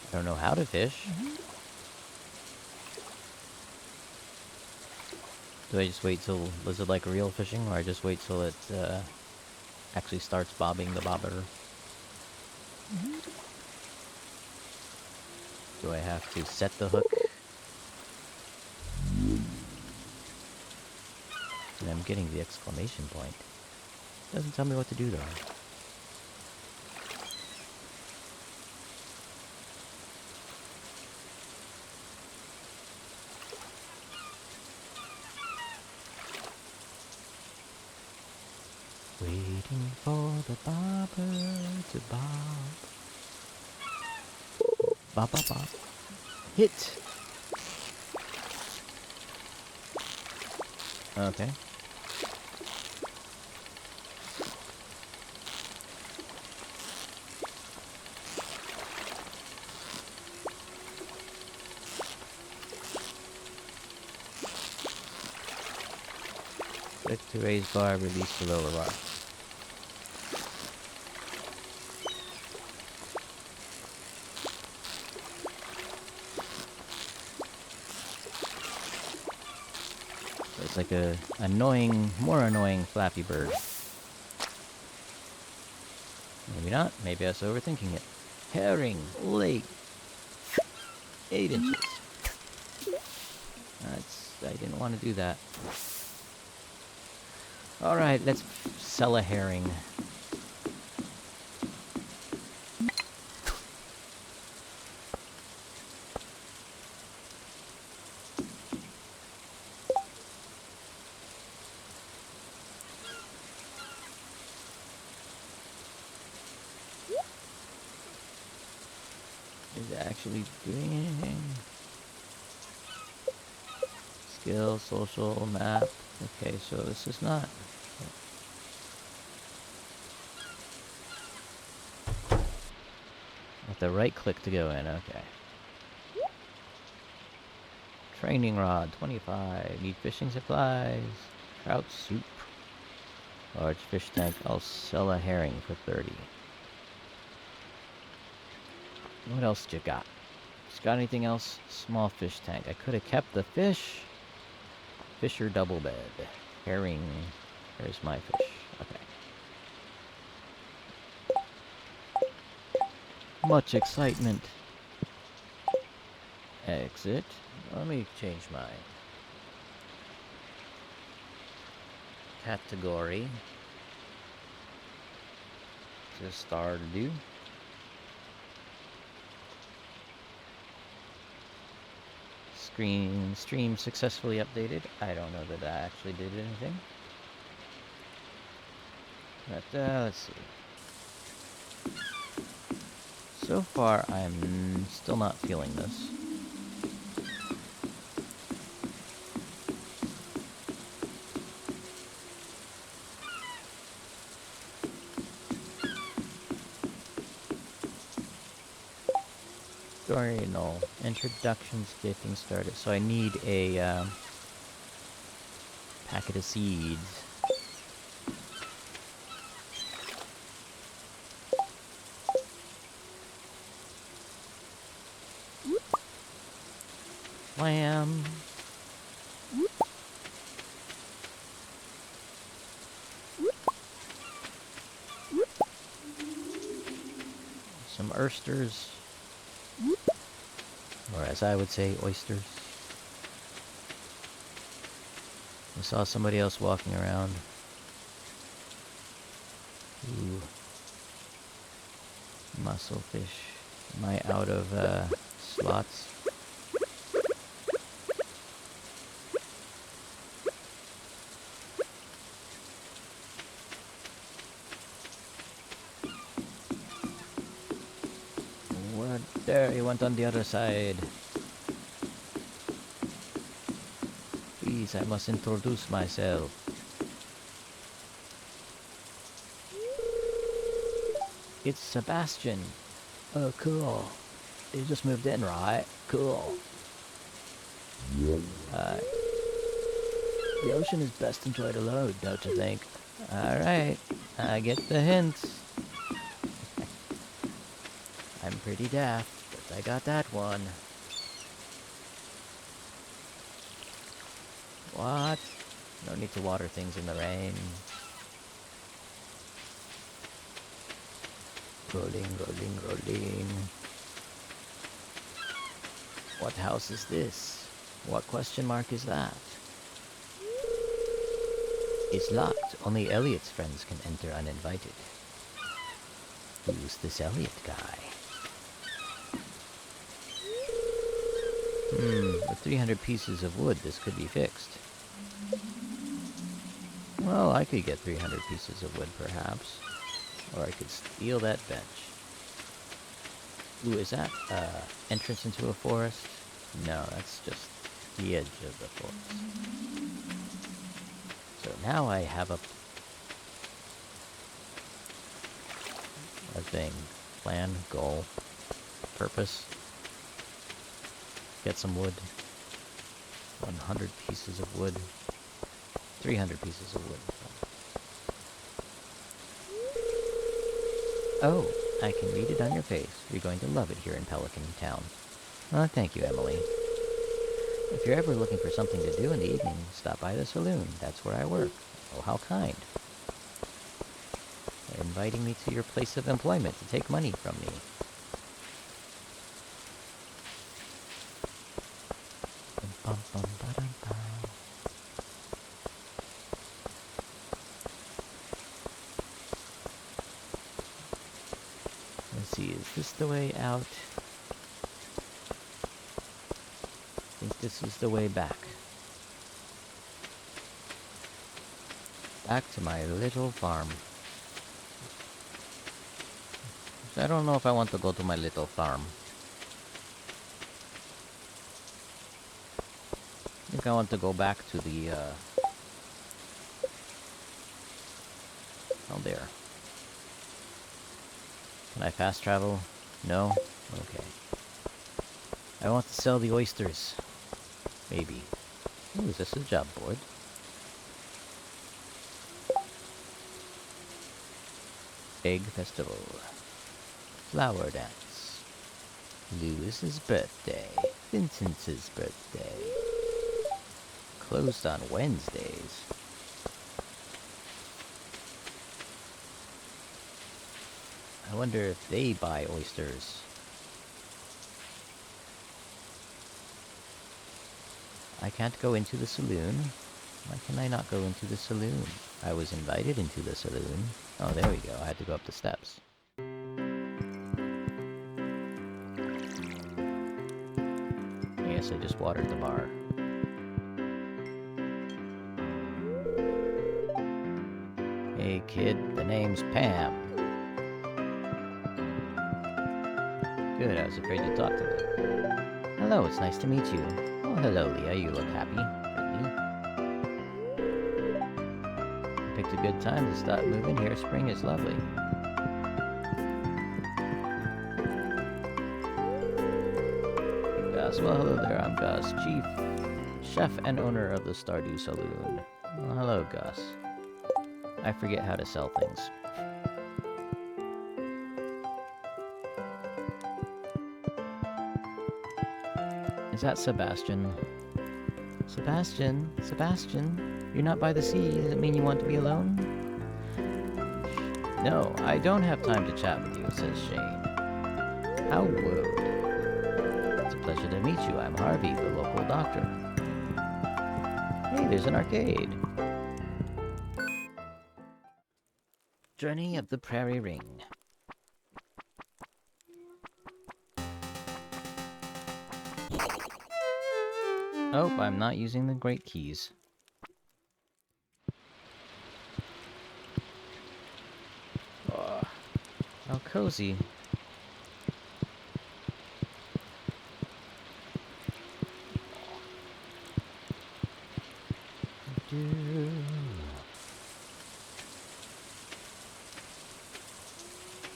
Speaker 1: I don't know how to fish. Do I just wait till... Was it like real fishing, or I just wait till it actually starts bobbing the bobber? Do I have to set the hook? And I'm getting the exclamation point. Doesn't tell me what to do though. Waiting for the bobber to bob. Bob, bob, bob. Hit! Okay. Click to raise bar, release the lower bar. It's like a annoying, more annoying Flappy Bird. Maybe not. Maybe I was overthinking it. Herring, lake, 8 inches. I didn't want to do that. Alright, let's sell a herring. Is it actually doing anything? Skill, social, map. Okay, so this is not. Have to right click to go in, okay. Training rod, 25. Need fishing supplies. Trout soup. Large fish tank. I'll sell a herring for 30. What else you got? Just got anything else? Small fish tank. I could have kept the fish. Fisher double bed. Herring. There's my fish. Okay. Much excitement. Exit. Let me change my category to StarDew. Stream successfully updated. I don't know that I actually did anything. But let's see. So far, I'm still not feeling this. Story, no. Introductions getting started. So I need a packet of seeds. Lamb. Some oysters. Or as I would say, oysters. I saw somebody else walking around. Ooh. Musclefish. Am I out of slots? What? There, he went on the other side. Please, I must introduce myself. It's Sebastian. Oh, cool. You just moved in, right? Cool. The ocean is best enjoyed alone, don't you think? Alright, I get the hints. I'm pretty daft, but I got that one. What? No need to water things in the rain. Rolling, rolling, rolling. What house is this? What question mark is that? It's locked. Only Elliot's friends can enter uninvited. Who's this Elliot guy? With 300 pieces of wood, this could be fixed. Well, I could get 300 pieces of wood, perhaps. Or I could steal that bench. Ooh, is that, entrance into a forest? No, that's just the edge of the forest. So now I have a thing. Plan, goal, purpose. Get some wood. 100 pieces of wood. 300 pieces of wood. Oh, I can read it on your face. You're going to love it here in Pelican Town. Oh, thank you, Emily. If you're ever looking for something to do in the evening, stop by the saloon. That's where I work. Oh, how kind. They're inviting me to your place of employment to take money from me. Let's see, is this the way out? I think this is the way back. Back to my little farm. I don't know if I want to go to my little farm. I think I want to go back to the, oh, there. Can I fast travel? No? Okay. I want to sell the oysters. Maybe. Oh, is this a job board? Egg Festival. Flower Dance. Lewis's birthday. Vincent's birthday. Closed on Wednesdays. I wonder if they buy oysters. I can't go into the saloon. Why can I not go into the saloon? I was invited into the saloon. Oh, there we go. I had to go up the steps. I guess I just watered the bar. Hey kid, the name's Pam. Good, I was afraid to talk to them. Hello, it's nice to meet you. Oh, hello, Leah. You look happy. I picked a good time to start moving here. Spring is lovely. Gus. Well, hello there. I'm Gus, chief chef and owner of the StarDew Saloon. Well, hello, Gus. I forget how to sell things. Is that Sebastian? Sebastian? Sebastian? You're not by the sea. Does it mean you want to be alone? No, I don't have time to chat with you, says Shane. How rude. It's a pleasure to meet you. I'm Harvey, the local doctor. Hey, there's an arcade. Journey of the Prairie Ring. Oh, I'm not using the great keys. Oh, how cozy.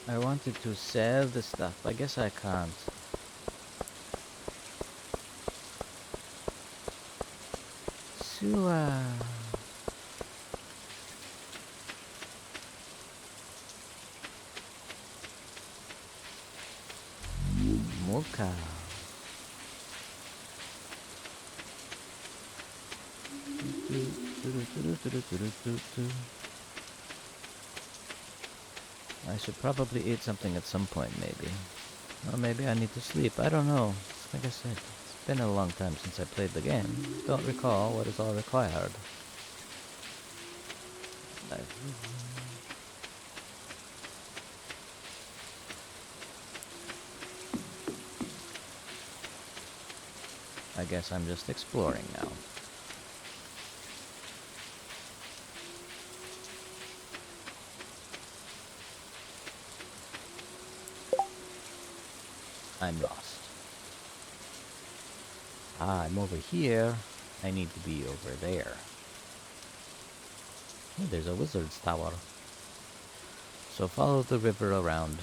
Speaker 1: I wanted to sell the stuff. I guess I can't. Sua. Mocha. I should probably eat something at some point, maybe. Or maybe I need to sleep. I don't know. Like I said, it's been a long time since I played the game. Don't recall what is all required. I guess I'm just exploring now. I'm lost. Ah, I'm over here. I need to be over there. Oh, there's a wizard's tower. So follow the river around.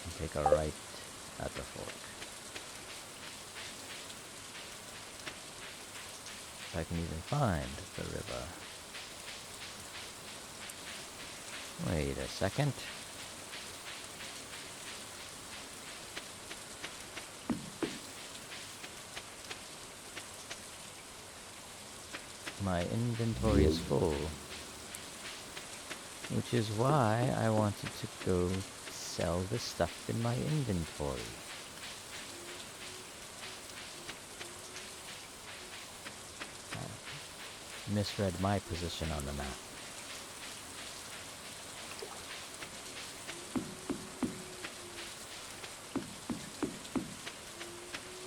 Speaker 1: And take a right at the fork. If I can even find the river. Wait a second. My inventory is full, which is why I wanted to go sell the stuff in my inventory. misread my position on the map.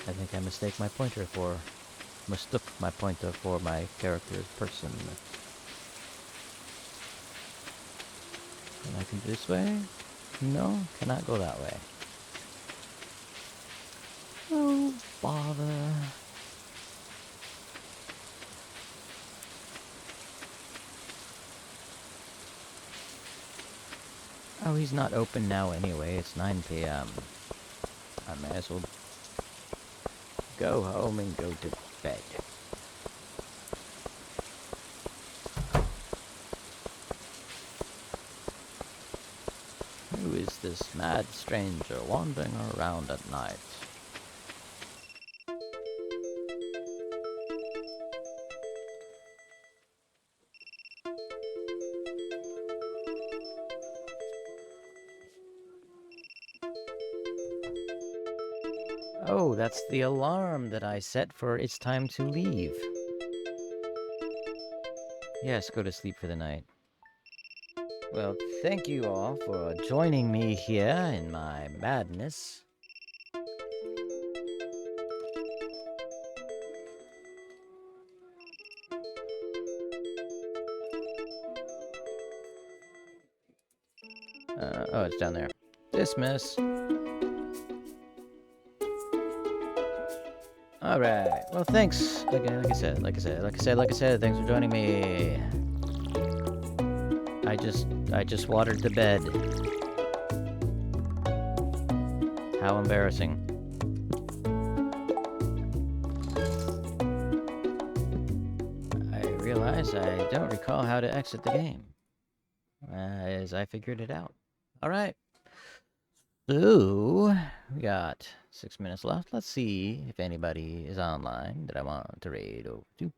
Speaker 1: I think I mistook my pointer for my character's person. And I can do this way? No, cannot go that way. Oh, bother. Oh, he's not open now anyway. It's 9 p.m. I may as well go home and go to bed. Who is this mad stranger wandering around at night? Oh, that's the alarm that I set for it's time to leave. Yes, go to sleep for the night. Well, thank you all for joining me here in my madness. Oh, it's down there. Dismiss. Alright, well thanks, like I said, thanks for joining me. I just watered the bed. How embarrassing. I realize I don't recall how to exit the game, as I figured it out. Alright. So, we got 6 minutes left. Let's see if anybody is online that I want to raid over to.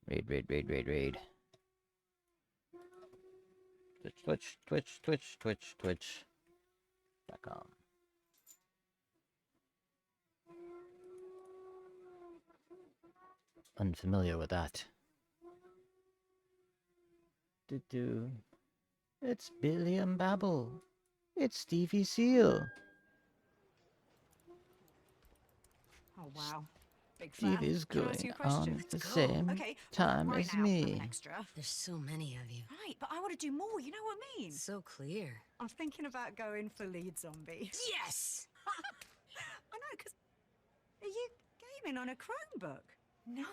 Speaker 1: Raid. Twitch.com. Unfamiliar with that. It's Billy and Babble. It's Stevie Seal.
Speaker 3: Oh wow. Big fan.
Speaker 1: Steve is
Speaker 3: Can I ask you
Speaker 1: going
Speaker 3: a question?
Speaker 1: on the
Speaker 3: Let's go.
Speaker 1: same
Speaker 3: Okay,
Speaker 1: time
Speaker 3: right
Speaker 1: as
Speaker 3: now,
Speaker 1: me.
Speaker 3: I'm an extra.
Speaker 4: There's so many of you.
Speaker 3: Right, but I want to do more, you know what I mean?
Speaker 4: So clear.
Speaker 3: I'm thinking about going for lead zombie.
Speaker 4: Yes!
Speaker 3: I know, because are you gaming on a Chromebook? Nice.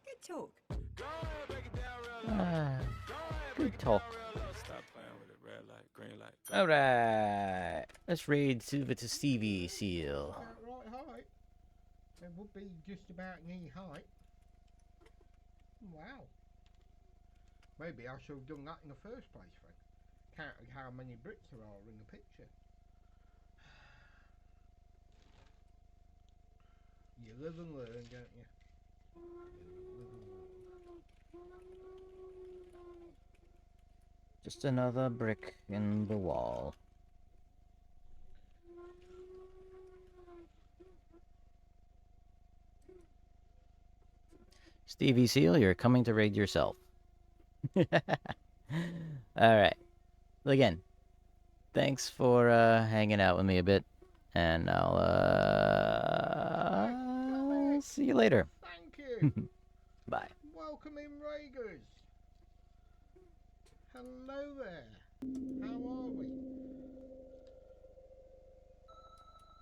Speaker 3: Good talk.
Speaker 1: Good talk.
Speaker 5: Stop playing with it. Red light, green light.
Speaker 1: Alright. Let's raid over to Stevie Seal.
Speaker 2: Right height. It would be just about knee height. Wow. Maybe I should have done that in the first place, Frank. Counted how many bricks there are in the picture. You live and learn, don't you?
Speaker 1: Just another brick in the wall. Stevie Seal, you're coming to raid yourself. Alright. Again, thanks for hanging out with me a bit. And I'll see you later.
Speaker 2: Thank you.
Speaker 1: Bye.
Speaker 2: Welcome in, Raiders. Hello there.